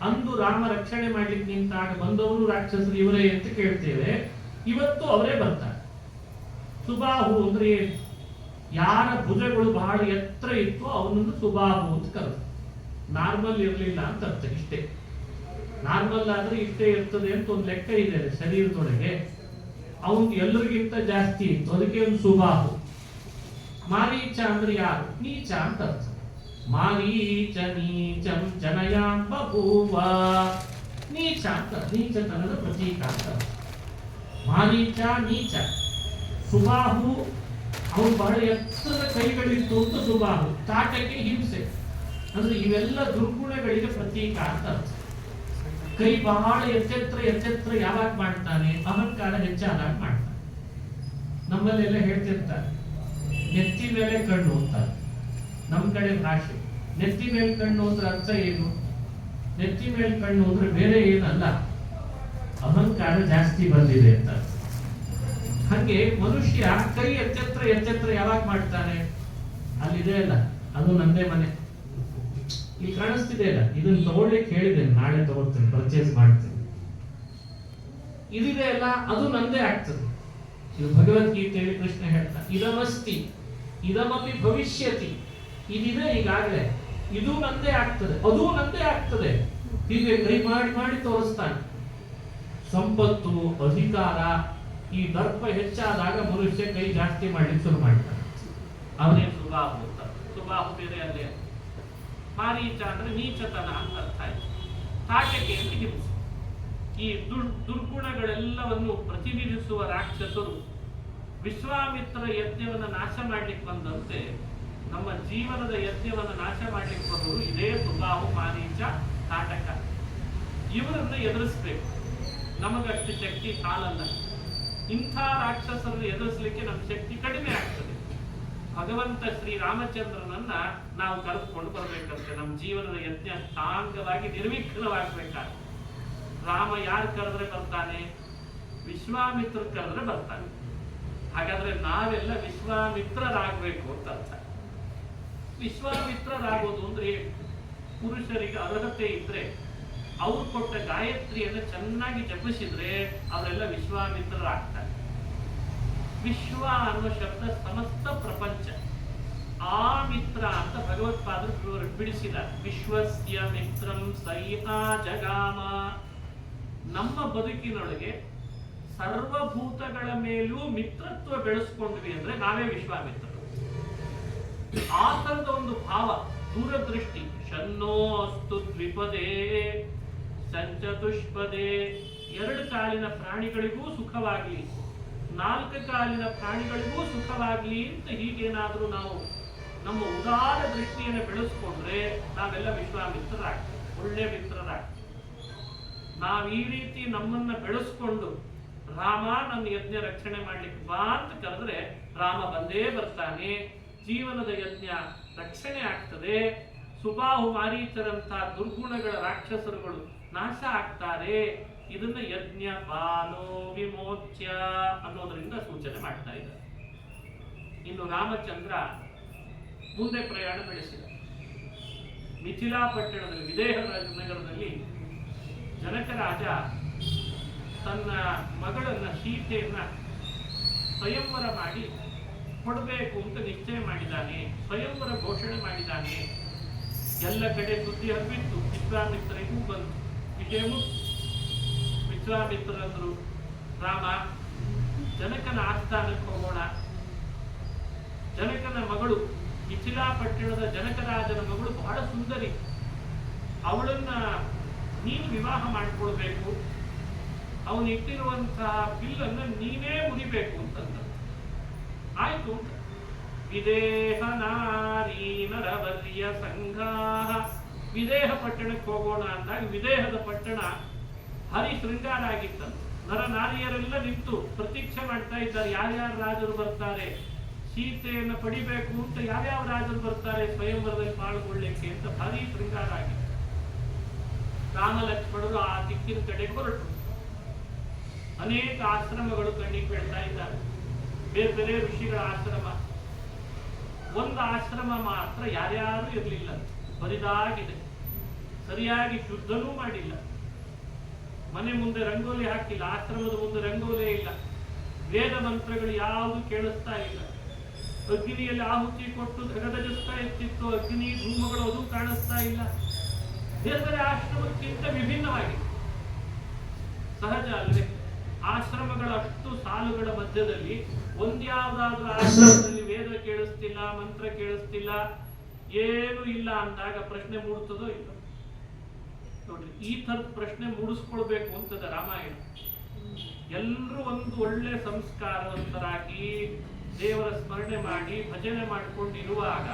ಅಂದು ರಾಮ ರಕ್ಷಣೆ ಮಾಡ್ಲಿಕ್ಕೆ ನಿಂತಾಗ ಬಂದವರು ರಾಕ್ಷಸರು ಇವರೇ ಅಂತ ಕೇಳ್ತೇವೆ. ಇವತ್ತು ಅವರೇ ಬರ್ತಾರೆ. ಸುಬಾಹು ಅಂದ್ರೆ ಏನು? ಯಾರ ಭುಜಗಳು ಬಹಳ ಎತ್ತರ ಇತ್ತು ಅವನನ್ನು ಸುಬಾಹು ಅಂತ ಕರೆದು. ನಾರ್ಮಲ್ ಇರಲಿಲ್ಲ ಅಂತ ಅರ್ಥ. ಇಷ್ಟೇ ನಾರ್ಮಲ್ ಆದ್ರೆ ಇಷ್ಟೇ ಇರ್ತದೆ ಅಂತ ಒಂದು ಲೆಕ್ಕ ಇದೆ ಶರೀರದೊಳಗೆ. ಅವನು ಎಲ್ಲರಿಗಿಂತ ಜಾಸ್ತಿ ಇತ್ತು, ಅದಕ್ಕೆ ಒಂದು ಸುಬಾಹು. ಮಾರೀಚ ಅಂದ್ರೆ ಯಾರು? ನೀಚ ಅಂತ ಅರ್ಥ. ಮಾರೀಚ ನೀಚಂ ಜನಯಾಂ ಬಭೂವ. ನೀಚ ಅಂತ, ನೀಚತನದ ಪ್ರತೀಕ ಅಂತ. ಮಾರೀಚ ನೀಚ. ಸುಬಾಹು ಅವನು ಬಹಳ ಎತ್ತರದ ಕೈಗಳಿತ್ತು ಅಂತ ಸುಬಾಹು. ತಾಟಕ್ಕೆ ಹಿಂಸೆ ಅಂದ್ರೆ ಇವೆಲ್ಲ ದುರ್ಗುಣಗಳಿಗೆ ಪ್ರತೀಕ ಅಂತ ಅರ್ಥ. ಕೈ ಬಹಳ ಎಚ್ಚೆತ್ರ ಯಾವಾಗ ಮಾಡ್ತಾನೆ? ಅಹಂಕಾರ ಹೆಚ್ಚಾದಾಗ ಮಾಡ್ತಾನೆ. ನಮ್ಮಲ್ಲೆಲ್ಲ ಹೇಳ್ತಿರ್ತಾರೆ ನೆತ್ತಿ ಮೇಲೆ ಕಣ್ಣು ಅಂತಾರೆ. ನಮ್ಮ ಕಡೆ ಭಾಷೆ. ನೆತ್ತಿ ಮೇಲ್ ಕಣ್ಣು ಅಂದ್ರೆ ಅರ್ಥ ಏನು? ನೆತ್ತಿ ಮೇಲ್ ಕಣ್ಣು ಅಂದ್ರೆ ಬೇರೆ ಏನಲ್ಲ, ಅಹಂಕಾರ ಜಾಸ್ತಿ ಬಂದಿದೆ ಅಂತ. ಹಂಗೆ ಮನುಷ್ಯ ಕೈ ಎಚ್ಚೆತ್ರ ಯಾವಾಗ ಮಾಡ್ತಾನೆ? ಅಲ್ಲಿದೆ ಅಲ್ಲ, ಅದು ನಂದೇ ಮನೆ, ಇಲ್ಲಿ ಕಾಣಿಸ್ತಿದೆ ಅಲ್ಲ, ಇದನ್ನ ತಗೊಳ್ಳಿಕ್ಕೆ ಹೇಳಿದ್ದೇನೆ, ನಾಳೆ ತಗೊಳ್ತೇನೆ, ಪರ್ಚೇಸ್ ಮಾಡ್ತೇನೆ, ಇದಿದೆ ಅಲ್ಲ, ಅದು ನಂದೇ ಆಗ್ತದೆ. ಇದು ಭಗವದ್ಗೀತೆಯಲ್ಲಿ ಕೃಷ್ಣ ಹೇಳ್ತಾ, ಇದಮಸ್ತಿ ಇದಮಪಿ ಭವಿಷ್ಯತಿ, ಇದಿದೆ ಈಗಾಗಲೇ, ಇದು ನಂದೇ ಆಗ್ತದೆ, ಅದು ನಂದೇ ಆಗ್ತದೆ. ಹೀಗೆ ಕೈ ಮಾಡಿ ಮಾಡಿ ತೋರಿಸ್ತಾನೆ. ಸಂಪತ್ತು, ಅಧಿಕಾರ, ಈ ದರ್ಪ ಹೆಚ್ಚಾದಾಗ ಮನುಷ್ಯ ಕೈ ಜಾಸ್ತಿ ಮಾಡ್ಲಿಕ್ಕೆ ಶುರು ಮಾಡ್ತಾನೆ. ಅವನೇ ಸುಬಾಹು ಅಂತ. ಸುಬಾಹು ಬೇರೆ ಅಲ್ಲೇ. ಮಾರೀಚ ಅಂದ್ರೆ ನೀಚತನ ಅಂತ ಅರ್ಥ ಆಯ್ತು. ತಾಟಕೆ ಅಂತ ಹಿಂಸೆ. ಈ ದುರ್ಗುಣಗಳೆಲ್ಲವನ್ನು ಪ್ರತಿನಿಧಿಸುವ ರಾಕ್ಷಸರು ವಿಶ್ವಾಮಿತ್ರ ಯಜ್ಞವನ್ನು ನಾಶ ಮಾಡ್ಲಿಕ್ಕೆ ಬಂದಂತೆ ನಮ್ಮ ಜೀವನದ ಯಜ್ಞವನ್ನು ನಾಶ ಮಾಡ್ಲಿಕ್ಕೆ ಬರೋರು ಇದೇ ಸುಬಾಹು, ಮಾರೀಚ, ತಾಟಕ. ಇವರನ್ನ ಎದುರಿಸ್ಬೇಕು. ನಮಗಷ್ಟು ಶಕ್ತಿ ಸಾಲಲ್ಲ. ಇಂಥ ರಾಕ್ಷಸರನ್ನು ಎದುರಿಸಲಿಕ್ಕೆ ನಮ್ಮ ಶಕ್ತಿ ಕಡಿಮೆ ಆಗ್ತದೆ. ಭಗವಂತ ಶ್ರೀರಾಮಚಂದ್ರನನ್ನ ನಾವು ಕರೆದುಕೊಂಡು ಬರ್ಬೇಕಂತೆ. ನಮ್ಮ ಜೀವನದ ಯಜ್ಞ ಸಾಂಗವಾಗಿ ನಿರ್ವಿಘ್ನವಾಗಬೇಕಾದ್ರೆ ರಾಮ ಯಾರು ಕರೆದ್ರೆ ಬರ್ತಾನೆ? ವಿಶ್ವಾಮಿತ್ರ ಕರೆದ್ರೆ ಬರ್ತಾನೆ. ಹಾಗಾದ್ರೆ ನಾವೆಲ್ಲ ವಿಶ್ವಾಮಿತ್ರರಾಗಬೇಕು ಅಂತ ಅರ್ಥ. ವಿಶ್ವಾಮಿತ್ರರಾಗೋದು ಅಂದ್ರೆ ಪುರುಷರಿಗೆ ಅರ್ಹತೆ ಇದ್ರೆ ಅವ್ರು ಕೊಟ್ಟ ಗಾಯತ್ರಿಯನ್ನು ಚೆನ್ನಾಗಿ ಜಪಿಸಿದ್ರೆ ಅವರೆಲ್ಲ ವಿಶ್ವಾಮಿತ್ರರಾಗ್ತಾರೆ. ವಿಶ್ವ ಅನ್ನುವ ಶಬ್ದ ಸಮಸ್ತ ಪ್ರಪಂಚ. ಆ ಮಿತ್ರ ಅಂತ ಭಗವತ್ಪಾದರು ಬಿಡಿಸಿದ. ವಿಶ್ವಸ್ಯ ಮಿತ್ರಂ ಸೈಹಾ ಜಗಾಮ. ನಮ್ಮ ಬದುಕಿನೊಳಗೆ ಸರ್ವಭೂತಗಳ ಮೇಲೂ ಮಿತ್ರತ್ವ ಬೆಳೆಸ್ಕೊಂಡ್ವಿ ಅಂದ್ರೆ ನಾವೇ ವಿಶ್ವಾಮಿತ್ರರು. ಆ ತರದ ಒಂದು ಭಾವ, ದೂರದೃಷ್ಟಿ. ಶನ್ನೋ ಅಸ್ತು ದ್ವಿಪದೇ ಸಂಚತುಷ್ಪದೇ. 2 ಕಾಲಿನ ಪ್ರಾಣಿಗಳಿಗೂ ಸುಖವಾಗ್ಲಿ, 4 ಕಾಲಿನ ಪ್ರಾಣಿಗಳಿಗೂ ಸುಖವಾಗ್ಲಿ ಅಂತ ಹೀಗೇನಾದ್ರೂ ನಾವು ನಮ್ಮ ಉದಾರ ದೃಷ್ಟಿಯನ್ನು ಬೆಳೆಸ್ಕೊಂಡ್ರೆ ನಾವೆಲ್ಲ ವಿಶ್ವಾಮಿತ್ರರಾಗ್ತೇವೆ, ಒಳ್ಳೆ ಮಿತ್ರರಾಗ್ತೇವೆ. ನಾವು ಈ ರೀತಿ ನಮ್ಮನ್ನ ಬೆಳೆಸ್ಕೊಂಡು ರಾಮ ನನ್ನ ಯಜ್ಞ ರಕ್ಷಣೆ ಮಾಡ್ಲಿಕ್ಕೆ ಬಾ ಅಂತ ಕರೆದ್ರೆ ರಾಮ ಬಂದೇ ಬರ್ತಾನೆ. ಜೀವನದ ಯಜ್ಞ ರಕ್ಷಣೆ ಆಗ್ತದೆ. ಸುಬಾಹು, ಮಾರೀಚರಂತ ದುರ್ಗುಣಗಳ ರಾಕ್ಷಸರುಗಳು ನಾಶ ಆಗ್ತಾರೆ. ಇದನ್ನ ಯಜ್ಞ ಪಾಲೋ ವಿಮೋಚ್ಯ ಅನ್ನೋದರಿಂದ ಸೂಚನೆ ಮಾಡ್ತಾ ಇದ್ದಾರೆ. ಇನ್ನು ರಾಮಚಂದ್ರ ಮುಂದೆ ಪ್ರಯಾಣ ಬೆಳೆಸಿದ. ಮಿಥಿಲಾ ಪಟ್ಟಣದಲ್ಲಿ, ವಿದೇಹ ನಗರದಲ್ಲಿ ಜನಕ ರಾಜ ತನ್ನ ಮಗಳನ್ನ ಸೀತೆಯನ್ನ ಸ್ವಯಂವರ ಮಾಡಿ ಕೊಡಬೇಕು ಅಂತ ನಿಶ್ಚಯ ಮಾಡಿದ್ದಾನೆ. ಸ್ವಯಂವರ ಘೋಷಣೆ ಮಾಡಿದ್ದಾನೆ. ಎಲ್ಲ ಕಡೆ ಸುದ್ದಿ ಹಬ್ಬಿತ್ತು. ವಿಶ್ವಾಮಿತ್ರರಿಗೂ ಬಂತು ವಿಷಯ. ವಿಶ್ವಾಮಿತ್ರರಂದ್ರು, ರಾಮ ಜನಕನ ಆಸ್ಥಾನಕ್ಕೆ ಹೋಗೋಣ. ಜನಕನ ಮಗಳು, ಮಿಥಿಲಾ ಪಟ್ಟಣದ ಜನಕರಾಜನ ಮಗಳು ಬಹಳ ಸುಂದರಿ, ಅವಳನ್ನ ನೀನು ವಿವಾಹ ಮಾಡಿಕೊಳ್ಬೇಕು. ಅವನು ಇಟ್ಟಿರುವಂತಹ ಬಿಲ್ಲನ್ನು ನೀನೇ ಮುರಿಬೇಕು ಅಂತಂದ. ಆಯ್ತು. ವಿದೇಹ ನಾರೀ ನರವರ್ಯ ಸಂಘಾಹ. ವಿದೇಹ ಪಟ್ಟಣಕ್ಕೆ ಹೋಗೋಣ ಅಂದಾಗ ವಿದೇಹದ ಪಟ್ಟಣ ಹರಿ ಶೃಂಗಾರ ಆಗಿತ್ತಂತೆ. ನರ ನಾರಿಯರೆಲ್ಲ ನಿಂತು ಪ್ರತೀಕ್ಷೆ ಮಾಡ್ತಾ ಇದ್ದಾರೆ. ಯಾರ್ಯಾರು ರಾಜರು ಬರ್ತಾರೆ, ಸೀತೆಯನ್ನು ಪಡಿಬೇಕು ಅಂತ ಯಾವ್ಯಾವ ರಾಜರು ಬರ್ತಾರೆ ಸ್ವಯಂವರದಲ್ಲಿ ಪಾಲ್ಗೊಳ್ಳಿಕ್ಕೆ ಅಂತ ಭಾರಿ ಶೃಂಗಾರ ಆಗಿತ್ತು. ರಾಮ ಲಕ್ಷ್ಮಣರು ಆ ದಿಕ್ಕಿನ ಕಡೆಗೆ ಹೊರಟು. ಅನೇಕ ಆಶ್ರಮಗಳು ಕಣ್ಣಿಗೆ ಬೀಳ್ತಾ ಇದ್ದಾರೆ. ಬೇರೆ ಬೇರೆ ಋಷಿಗಳ ಆಶ್ರಮ. ಒಂದು ಆಶ್ರಮ ಮಾತ್ರ ಯಾರ್ಯಾರು ಇರಲಿಲ್ಲ, ಬರಿದಾಗಿದೆ. ಸರಿಯಾಗಿ ಶುದ್ಧನೂ ಮಾಡಿಲ್ಲ. ಮನೆ ಮುಂದೆ ರಂಗೋಲಿ ಹಾಕಿಲ್ಲ, ಆಶ್ರಮದ ಮುಂದೆ ರಂಗೋಲಿ ಇಲ್ಲ. ವೇದ ಮಂತ್ರಗಳು ಯಾವುದು ಕೇಳಿಸ್ತಾ ಇಲ್ಲ. ಅಗ್ನಿಯಲ್ಲಿ ಆಹುತಿ ಕೊಟ್ಟು ಧಗಧಗಿಸ್ತಾ ಇರ್ತಿತ್ತು, ಅಗ್ನಿ ಧೂಮಗಳು ಅದು ಕಾಣಿಸ್ತಾ ಇಲ್ಲ. ಬೇರೆ ಬೇರೆ ಆಶ್ರಮಕ್ಕಿಂತ ವಿಭಿನ್ನವಾಗಿದೆ. ಸಹಜ ಅಲ್ವೇ? ಆಶ್ರಮಗಳ ಅಷ್ಟು ಸಾಲುಗಳ ಮಧ್ಯದಲ್ಲಿ ಒಂದ್ಯಾವುದಾದ್ರೂ ಆಶ್ರಮದಲ್ಲಿ ವೇದ ಕೇಳಿಸ್ತಿಲ್ಲ, ಮಂತ್ರ ಕೇಳಿಸ್ತಿಲ್ಲ, ಏನು ಇಲ್ಲ ಅಂದಾಗ ಪ್ರಶ್ನೆ ಮೂಡುತ್ತದೋ ಇಲ್ಲ? ನೋಡ್ರಿ, ಈ ತರದ ಪ್ರಶ್ನೆ ಮೂಡಿಸ್ಕೊಳ್ಬೇಕು ಅಂತದ ರಾಮಾಯಣ. ಎಲ್ಲರೂ ಒಂದು ಒಳ್ಳೆ ಸಂಸ್ಕಾರವಂತರಾಗಿ ದೇವರ ಸ್ಮರಣೆ ಮಾಡಿ ಭಜನೆ ಮಾಡಿಕೊಂಡಿರುವಾಗ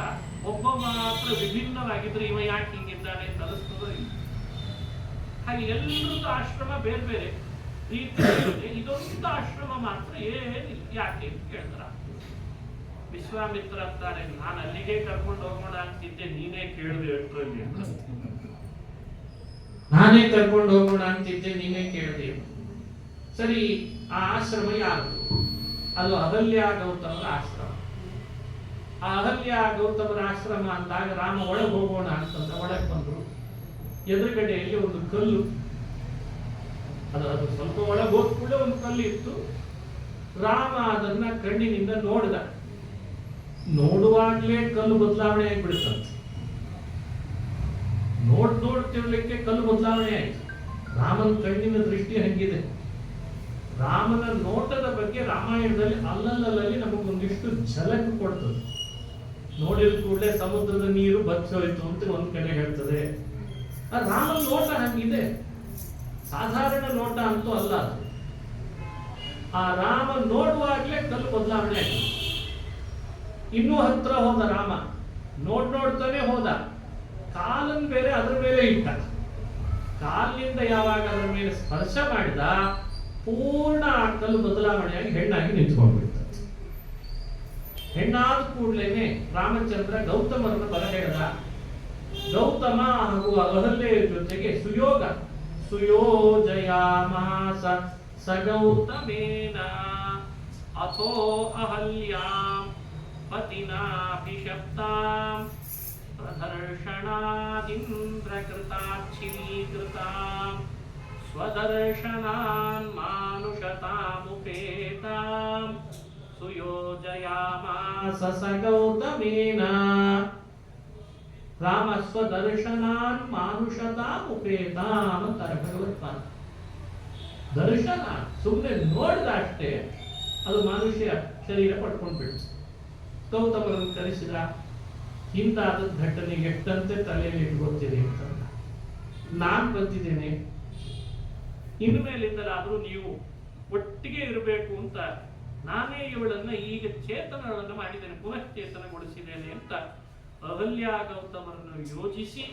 ಒಬ್ಬ ಮಾತ್ರ ವಿಭಿನ್ನವಾಗಿದ್ರೆ ಇವ ಯಾಕೆ ಹೀಗಿದ್ದಾನೆ ಅಂತ ಅನಿಸ್ತದೋ ಇಲ್ಲ? ಹಾಗೆ ಎಲ್ಲರದ್ದು ಆಶ್ರಮ ಬೇರೆ ಬೇರೆ ರೀತಿ. ಇದೊಂದು ಆಶ್ರಮ ಮಾತ್ರ ಏನಿಲ್ಲ, ಯಾಕೆ ಅಂತ ಕೇಳಿದ್ರ ವಿಶ್ವಾಮಿತ್ರ ಅಂತಾರೆ, ನಾನು ಅಲ್ಲಿಗೆ ಕರ್ಕೊಂಡು ಹೋಗೋಣ ಅಂತಿದ್ದೆ, ನೀನೇ ಕೇಳಿದೆ ಅಷ್ಟರಲ್ಲಿ. ನಾನೇ ಕರ್ಕೊಂಡು ಹೋಗೋಣ ಅಂತಿದ್ದೆ, ನೀನೇ ಕೇಳಿದೆ. ಸರಿ, ಆ ಆಶ್ರಮ ಯಾವುದು? ಅದು ಅಹಲ್ಯ ಗೌತಮರ ಆಶ್ರಮ. ಆ ಅಹಲ್ಯ ಗೌತಮರ ಆಶ್ರಮ ಅಂದಾಗ ರಾಮ ಒಳಗೆ ಹೋಗೋಣ ಅಂತಂದ ಒಳಗೆ ಬಂದ್ರು. ಎದುರುಗಡೆಯಲ್ಲಿ ಒಂದು ಕಲ್ಲು, ಅದು ಸ್ವಲ್ಪ ಒಳಗೆ ಹೋದ ಕೂಡಲೇ ಒಂದು ಕಲ್ಲು ಇತ್ತು. ರಾಮ ಅದನ್ನ ಕಣ್ಣಿನಿಂದ ನೋಡಿದ. ನೋಡುವಾಗ್ಲೇ ಕಲ್ಲು ಬದಲಾವಣೆ ಆಗಿಬಿಡುತ್ತಂತೆ. ನೋಡ್ತಿರ್ಲಿಕ್ಕೆ ಕಲ್ಲು ಬದಲಾವಣೆ ಆಯ್ತು. ರಾಮನ ಕಣ್ಣಿನ ದೃಷ್ಟಿ ಹಂಗಿದೆ. ರಾಮನ ನೋಟದ ಬಗ್ಗೆ ರಾಮಾಯಣದಲ್ಲಿ ಅಲ್ಲಲ್ಲಿ ನಮಗೊಂದಿಷ್ಟು ಝಲಕ್ ಕೊಡ್ತದೆ. ನೋಡಿದ ಕೂಡಲೇ ಸಮುದ್ರದ ನೀರು ಬಚ್ಚೋಯ್ತು ಅಂತ ಒಂದ್ ಕಡೆ ಹೇಳ್ತದೆ. ಆ ರಾಮನ ನೋಟ ಹಂಗಿದೆ, ಸಾಧಾರಣ ನೋಟ ಅಂತೂ ಅಲ್ಲ ಅದು. ಆ ರಾಮ ನೋಡುವಾಗ್ಲೇ ಕಲ್ಲು ಬದಲಾವಣೆ ಆಯ್ತು. ಇನ್ನೂ ಹತ್ರ ಹೋದ ರಾಮ, ನೋಡ್ತಾನೆ ಹೋದ. ಕಾಲನ್ ಬೇರೆ ಅದ್ರ ಮೇಲೆ ಇಟ್ಟ. ಕಾಲಿನಿಂದ ಯಾವಾಗ ಅದರ ಮೇಲೆ ಸ್ಪರ್ಶ ಮಾಡಿದ, ಪೂರ್ಣ ಆ ಕಲ್ಲು ಬದಲಾವಣೆಯಾಗಿ ಹೆಣ್ಣಾಗಿ ನಿಂತ್ಕೊಂಡ್ಬಿಡ್ತ. ಹೆಣ್ಣಾದ ಕೂಡಲೇನೆ ರಾಮಚಂದ್ರ ಗೌತಮರನ್ನು ಬರ ಹೇಳ್ದ. ಗೌತಮ ಹಾಗೂ ಅಹಲ್ಯೆಯ ಜೊತೆಗೆ ಸುಯೋಜಯಾಮಾಸ ಸಗೌತಮೇನ ಅಥೋ ಅಹಲ್ಯಾಂ ಪತಿನಾಭಿಷಪ್ತಾಂ ಪ್ರದರ್ಶನಾದಿಂದ್ರಕೃತಾಚ್ಛಿಲೀಕೃತಾಂ ಸ್ವದರ್ಶನಾನ್ ಮಾನುಷತಾಮುಪೇತಾಂ ಸುಯೋಜಯಾಮಾಸ ಸಗೌತಮೇನ. ರಾಮ ಸ್ವದರ್ಶನಾನ್ ಮಾನುಷತಾಮುಪೇತಾಂ ಅಂತಾರೆ ಭಗವತ್ಪಾದ. ದರ್ಶನ ಸುಮ್ಮನೆ ನೋಡಿದ ಅಷ್ಟೇ ಅದು ಮನುಷ್ಯ ಶರೀರ ಪಡ್ಕೊಂಡು ಬಿಡ್ತು. ಗೌತಮರನ್ನು ಕರೆಸಿದ. ಹಿಂದಾದ ಘಟನೆ ಎಷ್ಟಂತೆ ತಲೆಯಲ್ಲಿ ಇಟ್ಕೊಳ್ತೀರಿ ಅಂತ. ನಾನ್ ಬಂದಿದ್ದೇನೆ, ಇನ್ಮೇಲಿಂದಲಾದ್ರೂ ನೀವು ಒಟ್ಟಿಗೆ ಇರಬೇಕು ಅಂತ ನಾನೇ ಇವಳನ್ನ ಈಗ ಚೇತನಗಳನ್ನು ಮಾಡಿದ್ದೇನೆ, ಪುನಶ್ಚೇತನಗೊಳಿಸಿದ್ದೇನೆ ಅಂತ ಅಹಲ್ಯ ಗೌತಮರನ್ನು ಯೋಜಿಸಿ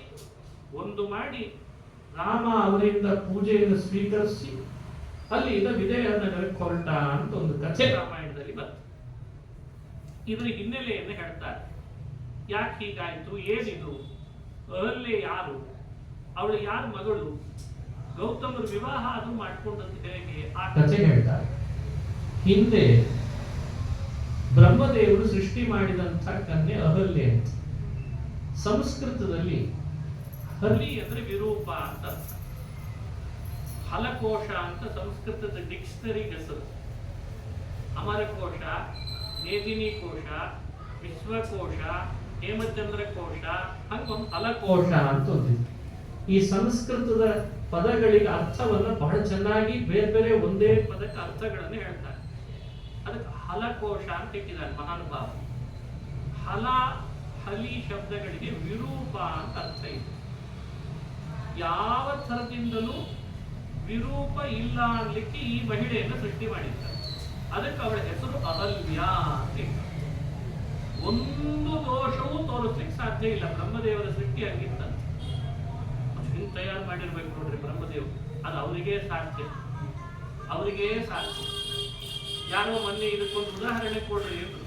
ಒಂದು ಮಾಡಿ ರಾಮ ಅವರಿಂದ ಪೂಜೆಯನ್ನು ಸ್ವೀಕರಿಸಿ ಅಲ್ಲಿಂದ ವಿಜಯನಗರಕ್ಕೆ ಹೊರಟ ಅಂತ ಒಂದು ಕಥೆ ರಾಮಾಯಣದಲ್ಲಿ ಬಂತು. ಇದರ ಹಿನ್ನೆಲೆಯನ್ನು ಹೇಳ್ತಾರೆ. ಯಾಕೆ ಹೀಗಾಯ್ತು, ಏನಿದು, ಅಹಲ್ಯೆ ಯಾರು, ಅವಳು ಯಾರ ಮಗಳು, ಗೌತಮರು ವಿವಾಹ ಅದು ಮಾಡ್ಕೊಂಡದ್ದು ಹೇಗೆ, ಆ ಕಥೆ ಹೇಳ್ತಾರೆ. ಹಿಂದೆ ಬ್ರಹ್ಮದೇವರು ಸೃಷ್ಟಿ ಮಾಡಿದಂಥ ಕನ್ಯೆ ಅಹಲ್ಯೆ ಅಂತ. ಸಂಸ್ಕೃತದಲ್ಲಿ ಹಲಿ ಅಂದ್ರೆ ವಿರೂಪ ಅಂತ ಅರ್ಥ. ಹಲಕೋಶ ಅಂತ ಸಂಸ್ಕೃತದ ಡಿಕ್ಷನರಿ ಹೆಸರು. ಅಮರಕೋಶ, ಮೇದಿನಿ ಕೋಶ, ವಿಶ್ವಕೋಶ, ಹೇಮಚಂದ್ರ ಕೋಶ, ಹಂಗೊಂದು ಹಲಕೋಶ ಅಂತ ಒಂದಿದೆ. ಈ ಸಂಸ್ಕೃತದ ಪದಗಳಿಗೆ ಅರ್ಥವನ್ನ ಬಹಳ ಚೆನ್ನಾಗಿ ಬೇರೆ ಬೇರೆ ಒಂದೇ ಪದಕ್ಕೆ ಅರ್ಥಗಳನ್ನು ಹೇಳ್ತಾರೆ. ಅದಕ್ಕೆ ಹಲಕೋಶ ಅಂತ ಇಟ್ಟಿದ್ದಾರೆ ಮಹಾನುಭಾವ. ಹಲ ಹಲಿ ಶಬ್ದಗಳಿಗೆ ವಿರೂಪ ಅಂತ ಅರ್ಥ ಇದೆ. ಯಾವ ಥರದಿಂದಲೂ ವಿರೂಪ ಇಲ್ಲ ಅನ್ಲಿಕ್ಕೆ ಈ ಮಹಿಳೆಯನ್ನು ಸೃಷ್ಟಿ ಮಾಡಿದ್ದಾರೆ. ಅದಕ್ಕೆ ಅವಳ ಹೆಸರು ಅಹಲ್ಯ ಅಂತ. ಒಂದು ದೋಷವೂ ತೋರಿಸ್ಲಿಕ್ಕೆ ಸಾಧ್ಯ ಇಲ್ಲ. ಬ್ರಹ್ಮದೇವರ ಸೃಷ್ಟಿ ಆಗಿತ್ತಂತೆ. ಹಿಂಗ್ ತಯಾರು ಮಾಡಿರ್ಬೇಕು ನೋಡ್ರಿ ಬ್ರಹ್ಮದೇವ್, ಅದು ಅವರಿಗೇ ಸಾಧ್ಯ, ಅವರಿಗೇ ಸಾಧ್ಯ. ಯಾರೋ ಮೊನ್ನೆ ಇದಕ್ಕೊಂದು ಉದಾಹರಣೆ ಕೊಡ್ರಿ ಅಂದ್ರು.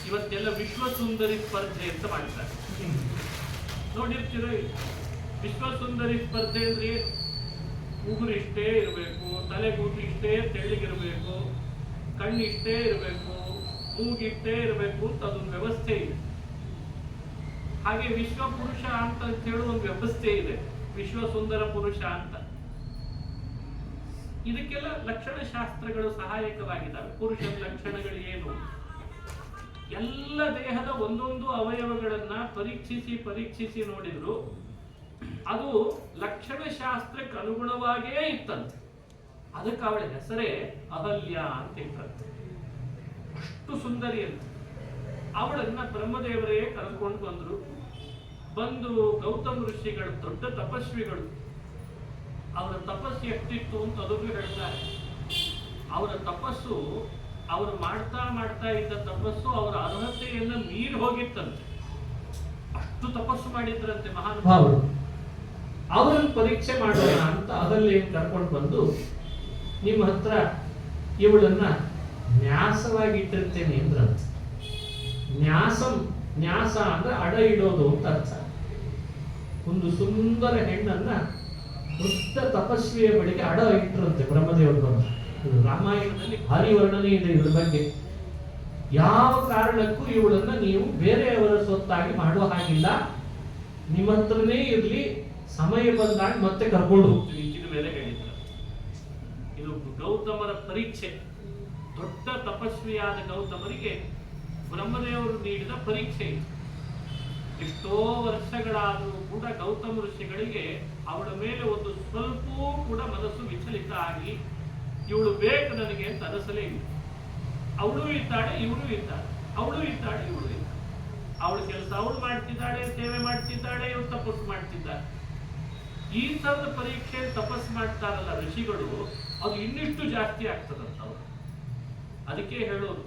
ಇವತ್ತೆಲ್ಲ ವಿಶ್ವ ಸುಂದರಿ ಸ್ಪರ್ಧೆ ಅಂತ ಮಾಡ್ತಾರೆ, ನೋಡಿರ್ತೀರ. ವಿಶ್ವ ಸುಂದರಿ ಸ್ಪರ್ಧೆ ಅಂದ್ರೆ ಉಗುರಿಷ್ಟೇ ಇರಬೇಕು, ತಲೆಗೂಟು ಇಷ್ಟೇ ತೆಳ್ಳಗಿರಬೇಕು, ಕಣ್ಣಿಷ್ಟೇ ಇರಬೇಕು, ಮೂಗಿಷ್ಟೇ ಇರಬೇಕು ಅಂತ ಅದೊಂದು ವ್ಯವಸ್ಥೆ ಇದೆ. ಹಾಗೆ ವಿಶ್ವ ಪುರುಷ ಅಂತ ಹೇಳುವ ಒಂದು ವ್ಯವಸ್ಥೆ ಇದೆ, ವಿಶ್ವ ಸುಂದರ ಪುರುಷ ಅಂತ. ಇದಕ್ಕೆಲ್ಲ ಲಕ್ಷಣ ಶಾಸ್ತ್ರಗಳು ಸಹಾಯಕವಾಗಿದ್ದಾವೆ. ಪುರುಷನ ಲಕ್ಷಣಗಳು ಏನು, ಎಲ್ಲ ದೇಹದ ಒಂದೊಂದು ಅವಯವಗಳನ್ನ ಪರೀಕ್ಷಿಸಿ ನೋಡಿದ್ರು ಅದು ಲಕ್ಷಣ ಶಾಸ್ತ್ರಕ್ಕೆ ಅನುಗುಣವಾಗಿಯೇ ಇತ್ತಂತೆ. ಅದಕ್ಕೆ ಅವಳ ಹೆಸರೇ ಅಹಲ್ಯ ಅಂತ ಇತ್ತಂತೆ. ಅಷ್ಟು ಸುಂದರಿ ಅಂತ. ಅವಳನ್ನ ಬ್ರಹ್ಮದೇವರೇ ಕರೆದುಕೊಂಡು ಬಂದು ಗೌತಮ ಋಷಿಗಳು ದೊಡ್ಡ ತಪಸ್ವಿಗಳು, ಅವರ ತಪಸ್ಸು ಎಷ್ಟಿತ್ತು ಅಂತ ಅದನ್ನು ಹೇಳ್ತಾರೆ. ಅವರ ತಪಸ್ಸು, ಅವರು ಮಾಡ್ತಾ ಇದ್ದ ತಪಸ್ಸು ಅವರ ಅರ್ಹತೆಯನ್ನು ಮೀರಿ ಹೋಗಿತ್ತಂತೆ. ಅಷ್ಟು ತಪಸ್ಸು ಮಾಡಿದ್ರಂತೆ ಮಹಾನುಭಾವರು. ಅವರನ್ನು ಪರೀಕ್ಷೆ ಮಾಡೋಣ ಅಂತ ಅಹಲ್ಯ ಕರ್ಕೊಂಡು ಬಂದು, ನಿಮ್ಮ ಹತ್ರ ಇವಳನ್ನ ನ್ಯಾಸವಾಗಿ ಇಟ್ಟಿರ್ತೇನೆ ಅಂದ್ರಂತೆ. ನ್ಯಾಸ ಅಂದ್ರೆ ಅಡ ಇಡೋದು ಅಂತ ಅರ್ಥ. ಒಂದು ಸುಂದರ ಹೆಣ್ಣನ್ನ ವೃದ್ಧ ತಪಸ್ವಿಯ ಬಳಿಗೆ ಅಡ ಇಟ್ಟರಂತೆ ಬ್ರಹ್ಮದೇವರು ಬಂದು. ರಾಮಾಯಣದಲ್ಲಿ ಭಾರಿ ವರ್ಣನೆ ಇದೆ ಇದ್ರ ಬಗ್ಗೆ. ಯಾವ ಕಾರಣಕ್ಕೂ ಇವಳನ್ನ ನೀವು ಬೇರೆಯವರ ಸೊತ್ತಾಗಿ ಮಾಡುವ ಹಾಗಿಲ್ಲ, ನಿಮ್ಮ ಹತ್ರನೇ ಇರ್ಲಿ, ಸಮಯ ಬಂದಾಗ ಮತ್ತೆ ಕರ್ಕೊಂಡು ಹೋಗ್ತೀವಿ. ಇದು ಬೇರೆ ಹೇಳಿದ್ದಾರೆ. ಇದು ಗೌತಮರ ಪರೀಕ್ಷೆ. ದೊಡ್ಡ ತಪಸ್ವಿಯಾದ ಗೌತಮರಿಗೆ ಬ್ರಹ್ಮದೇವರು ನೀಡಿದ ಪರೀಕ್ಷೆ. ಎಷ್ಟೋ ವರ್ಷಗಳಾದರೂ ಕೂಡ ಗೌತಮ ಋಷಿಗಳಿಗೆ ಅವಳ ಮೇಲೆ ಒಂದು ಸ್ವಲ್ಪವೂ ಕೂಡ ಮನಸ್ಸು ವಿಚಲಿತ ಆಗಿ ಇವಳು ಬೇಕು ನನಗೆ ಅಂತ ಅನಿಸಲೇ ಇಲ್ಲ. ಅವಳು ಇದ್ದಾಳೆ, ಇವಳು ಇದ್ದಾಳೆ, ಅವಳು ಇದ್ದಾಳೆ, ಇವಳು ಇದ್ದಾಳೆ. ಅವಳ ಕೆಲಸ ಅವಳು ಮಾಡ್ತಿದ್ದಾಳೆ, ಸೇವೆ ಮಾಡ್ತಿದ್ದಾಳೆ, ಇವಳು ತಪಸ್ಸು ಮಾಡ್ತಿದ್ದಾಳೆ. ಈ ತರದ ಪರೀಕ್ಷೆ ತಪಸ್ಸು ಮಾಡ್ತಾರಲ್ಲ ಋಷಿಗಳು, ಅದು ಇನ್ನಿಷ್ಟು ಜಾಸ್ತಿ ಆಗ್ತದಂತ ಅವರು. ಅದಕ್ಕೆ ಹೇಳೋದು,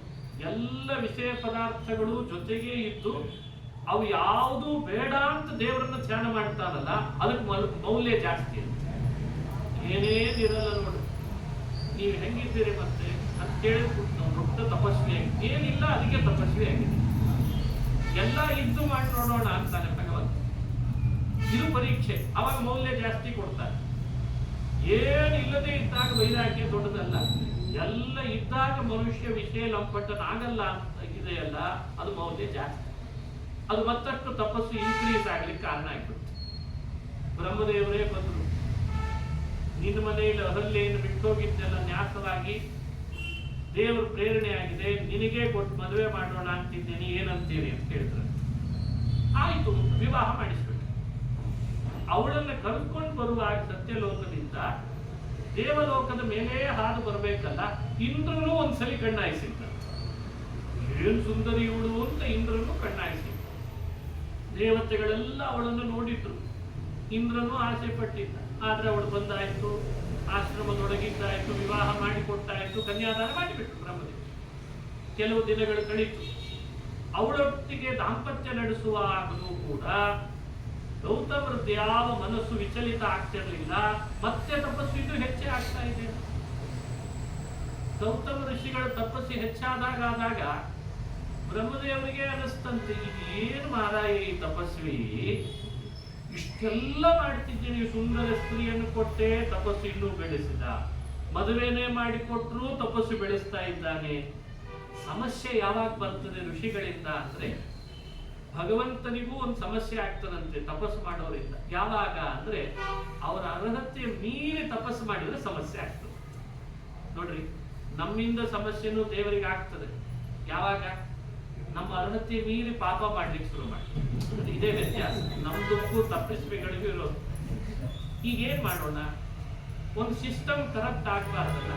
ಎಲ್ಲ ವಿಷಯ ಪದಾರ್ಥಗಳು ಜೊತೆಗೆ ಇದ್ದು ಅವು ಯಾವುದು ಬೇಡ ಅಂತ ದೇವರನ್ನ ಧ್ಯಾನ ಮಾಡ್ತಾರಲ್ಲ, ಅದಕ್ಕೆ ಮೌಲ್ಯ ಜಾಸ್ತಿ ಅಂತ. ಏನೇನಿರಲ್ಲ ನೋಡಿ, ನೀವು ಹೆಂಗಿದ್ದೀರಿ ಮತ್ತೆ ಅಂತ ಕೇಳಿದ್ಬಿಟ್ಟು ನಾವು ದೊಡ್ಡ ತಪಸ್ವಿ ಆಗಿ, ಏನಿಲ್ಲ ಅದಕ್ಕೆ ತಪಸ್ವಿ ಆಗಿದೆ. ಎಲ್ಲ ಇದ್ದು ಮಾಡಿ ನೋಡೋಣ ಅಂತಾನೆ ಭಗವಂತ. ಇದು ಪರೀಕ್ಷೆ. ಅವಾಗ ಮೌಲ್ಯ ಜಾಸ್ತಿ ಕೊಡ್ತಾರೆ. ಏನಿಲ್ಲದೆ ಇದ್ದಾಗ ವೈರಾಗ್ಯ ದೊಡ್ಡದಲ್ಲ, ಎಲ್ಲ ಇದ್ದಾಗ ಮನುಷ್ಯ ವಿಷಯ ಲಂಪಟ್ಟನಾಗಲ್ಲ ಅಂತ ಇದೆಯಲ್ಲ, ಅದು ಮೌಲ್ಯ ಜಾಸ್ತಿ. ಅದು ಮತ್ತಷ್ಟು ತಪಸ್ಸು ಇನ್ಕ್ರೀಸ್ ಆಗ್ಲಿಕ್ಕೆ ಕಾರಣ ಆಗ್ಬಿಡುತ್ತೆ. ಬ್ರಹ್ಮದೇವರೇ ಬಂದರು, ನಿನ್ನ ಮನೆಯಲ್ಲಿ ಅಹಲ್ಯೆಯನ್ನು ಬಿಟ್ಟೋಗಿದ್ದೆಲ್ಲ ನ್ಯಾಸವಾಗಿ ದೇವರು ಪ್ರೇರಣೆ ಆಗಿದೆ, ನಿನಗೆ ಕೊಟ್ಟು ಮದುವೆ ಮಾಡೋಣ ಅಂತಿದ್ದೇನೆ, ಏನಂತೀರಿ ಅಂತ ಕೇಳಿದ್ರು. ಆಯ್ತು, ವಿವಾಹ ಮಾಡಿಸ್ಬೇಕು. ಅವಳನ್ನ ಕರ್ಕೊಂಡು ಬರುವಾಗ ಸತ್ಯಲೋಕದಿಂದ ದೇವಲೋಕದ ಮೇಲೆ ಹಾದು ಬರಬೇಕಲ್ಲ, ಇಂದ್ರನು ಒಂದ್ಸಲಿ ಕಣ್ಣಾಯಿಸಿದ್ದ. ಏನ್ ಸುಂದರಿ ಇವಳು ಅಂತ ಇಂದ್ರನು ಕಣ್ಣಾಯಿಸಿದ್ದ. ದೇವತೆಗಳೆಲ್ಲ ಅವಳನ್ನು ನೋಡಿದ್ರು, ಇಂದ್ರನು ಆಸೆ ಪಟ್ಟಿದ್ದ. ಆದ್ರೆ ಅವಳು ಬಂದಾಯ್ತು, ಆಶ್ರಮದೊಳಗಿದ್ದಾಯ್ತು, ವಿವಾಹ ಮಾಡಿಕೊಟ್ಟಾಯ್ತು, ಕನ್ಯಾದಾನ ಮಾಡಿಬಿಟ್ಟು ಬ್ರಹ್ಮದೇವ. ಕೆಲವು ದಿನಗಳು ಕಳೀತು. ಅವಳೊಟ್ಟಿಗೆ ದಾಂಪತ್ಯ ನಡೆಸುವಾಗಲೂ ಕೂಡ ಗೌತಮರದ್ದು ಯಾವ ಮನಸ್ಸು ವಿಚಲಿತ ಆಗ್ತಿರ್ಲಿಲ್ಲ. ಮತ್ತೆ ತಪಸ್ಸು ಇದು ಹೆಚ್ಚೇ ಆಗ್ತಾ ಇದೆ. ಗೌತಮ ಋಷಿಗಳ ತಪಸ್ಸು ಹೆಚ್ಚಾದಾಗ ಬ್ರಹ್ಮದೇವರಿಗೆ ಅನಿಸ್ತಂತೆ, ಇದು ಏನು ಮಾರಾಯ ಈ ತಪಸ್ವಿ, ಇಷ್ಟೆಲ್ಲ ಮಾಡ್ತಿದ್ದೀನಿ, ಸುಂದರ ಸ್ತ್ರೀಯನ್ನು ಕೊಟ್ಟೆ, ತಪಸ್ಸು ಇನ್ನೂ ಬೆಳೆಸಿದ, ಮದುವೆನೇ ಮಾಡಿಕೊಟ್ರು ತಪಸ್ಸು ಬೆಳೆಸ್ತಾ ಇದ್ದಾನೆ. ಸಮಸ್ಯೆ ಯಾವಾಗ ಬರ್ತದೆ ಋಷಿಗಳಿಂದ ಅಂದ್ರೆ, ಭಗವಂತನಿಗೂ ಒಂದು ಸಮಸ್ಯೆ ಆಗ್ತದಂತೆ ತಪಸ್ಸು ಮಾಡೋರಿಂದ. ಯಾವಾಗ ಅಂದ್ರೆ ಅವರ ಅರ್ಹತೆ ಮೀರಿ ತಪಸ್ಸು ಮಾಡಿದ್ರೆ ಸಮಸ್ಯೆ ಆಗ್ತದೆ. ನೋಡ್ರಿ, ನಮ್ಮಿಂದ ಸಮಸ್ಯೆನೂ ದೇವರಿಗೆ ಆಗ್ತದೆ ಯಾವಾಗ ನಮ್ಮ ಅರ್ಹತೆ ಮೀರಿ ಪಾಪ ಮಾಡ್ಲಿಕ್ಕೆ ಶುರು ಮಾಡಿ. ಇದೇ ವ್ಯತ್ಯಾಸ ನಮ್ದಕ್ಕೂ ತಪ್ಪಿಸ್ಬೇಗಳಿಗೂ ಇರೋದು. ಈಗ ಏನ್ ಮಾಡೋಣ, ಒಂದು ಸಿಸ್ಟಮ್ ಕರೆಕ್ಟ್ ಆಗ್ಬಾರ್ದಲ್ಲ,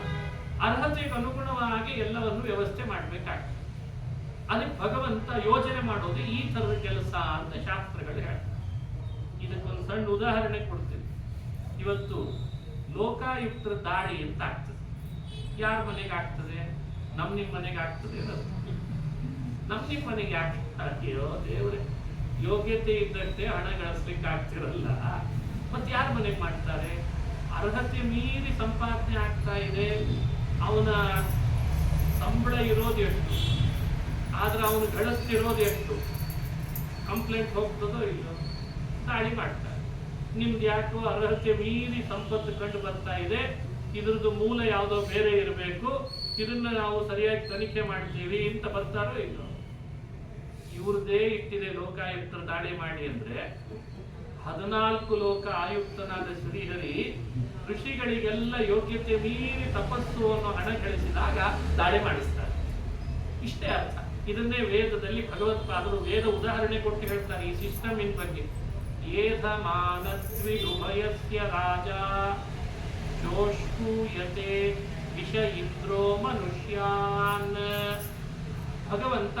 ಅರ್ಹತೆಗೆ ಅನುಗುಣವಾಗಿ ಎಲ್ಲವನ್ನು ವ್ಯವಸ್ಥೆ ಮಾಡ್ಬೇಕಾಗ್ತದೆ. ಅದಕ್ಕೆ ಭಗವಂತ ಯೋಜನೆ ಮಾಡೋದು ಈ ತರದ ಕೆಲಸ ಅಂತ ಶಾಸ್ತ್ರಗಳು ಹೇಳ್ತಾರೆ. ಇದಕ್ಕೊಂದು ಸಣ್ಣ ಉದಾಹರಣೆ ಕೊಡ್ತೀನಿ. ಇವತ್ತು ಲೋಕಾಯುಕ್ತರ ದಾಳಿ ಅಂತ ಆಗ್ತದೆ. ಯಾರ ಮನೆಗೆ ಆಗ್ತದೆ? ನಿಮ್ಮ ಮನೆಗೆ ಆಗ್ತದೆ. ನಿಮ್ಮ ಮನೆಗೆ ಆಗ್ತೀಯೋ ದೇವ್ರೆ, ಯೋಗ್ಯತೆ ಇದ್ದಷ್ಟೇ ಹಣ ಗಳಿಸ್ಲಿಕ್ಕೆ ಆಗ್ತಿರಲ್ಲ. ಮತ್ತೆ ಯಾರ ಮನೆಗೆ ಮಾಡ್ತಾರೆ? ಅರ್ಹತೆ ಮೀರಿ ಸಂಪಾದನೆ ಆಗ್ತಾ ಇದೆ, ಅವನ ಸಂಬಳ ಇರೋದು ಎಷ್ಟು, ಆದ್ರೆ ಅವನು ಗಳಿಸ್ತಿರೋದು ಎಷ್ಟು, ಕಂಪ್ಲೇಂಟ್ ಹೋಗ್ತದೋ ಇಲ್ಲೋ, ದಾಳಿ ಮಾಡ್ತಾರೆ. ನಿಮ್ದು ಯಾಕೋ ಅರ್ಹತೆ ಮೀರಿ ಸಂಪತ್ತು ಕಂಡು ಬರ್ತಾ ಇದೆ, ಇದ್ರದ್ದು ಮೂಲ ಯಾವುದೋ ಬೇರೆ ಇರಬೇಕು, ಇದನ್ನ ನಾವು ಸರಿಯಾಗಿ ತನಿಖೆ ಮಾಡ್ತೀವಿ ಅಂತ ಬರ್ತಾರೋ ಇಲ್ಲೋ. ಇವ್ರದೇ ಇಟ್ಟಿದೆ ಲೋಕಾಯುಕ್ತರ ದಾಳಿ ಮಾಡಿ ಅಂದ್ರೆ. 14 ಲೋಕ ಆಯುಕ್ತನಾದ ಶ್ರೀಹರಿ ಋಷಿಗಳಿಗೆಲ್ಲ ಯೋಗ್ಯತೆ ಮೀರಿ ತಪಸ್ಸು ಅನ್ನೋ ಹಣ ಗಳಿಸಿದಾಗ ದಾಳಿ ಮಾಡಿಸ್ತಾರೆ. ಇಷ್ಟೇ ಅರ್ಥ. ಇದನ್ನೇ ವೇದದಲ್ಲಿ ಭಗವತ್ಪಾದರು ವೇದ ಉದಾಹರಣೆ ಕೊಟ್ಟು ಹೇಳ್ತಾರೆ ಈ ಸಿಸ್ಟಮಿನ ಬಗ್ಗೆ. ಏಧ ಮಾನಸ್ವಿರುಭಯಸ್ಯ ರಾಜ ಜೋಷ್ಕೂಯತೆ ವಿಷ ಇಂದ್ರೋ ಮನುಷ್ಯಾನ್. ಭಗವಂತ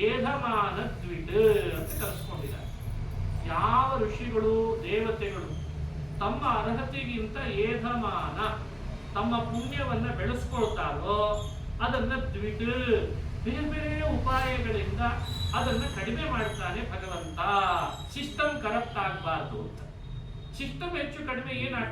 ಏಧಮಾನ ದ್ವಿಡ್ ಅಂತ ಕರೆಸ್ಕೊಂಡಿದ್ದಾರೆ. ಯಾವ ಋಷಿಗಳು ದೇವತೆಗಳು ತಮ್ಮ ಅರ್ಹತೆಗಿಂತ ಏಧಮಾನ ತಮ್ಮ ಪುಣ್ಯವನ್ನ ಬೆಳೆಸ್ಕೊಳ್ತಾರೋ ಅದನ್ನ ದ್ವಿಡ್ ಬೇರೆ ಬೇರೆ ಉಪಾಯಗಳಿಂದ ಅದನ್ನ ಕಡಿಮೆ ಮಾಡ್ತಾನೆ ಭಗವಂತ. ಸಿಸ್ಟಮ್ ಕರಪ್ಟ್ ಆಗಬಾರ್ದು ಅಂತ. ಸಿಸ್ಟಮ್ ಹೆಚ್ಚು ಕಡಿಮೆ ಏನಾಗ್ತದೆ?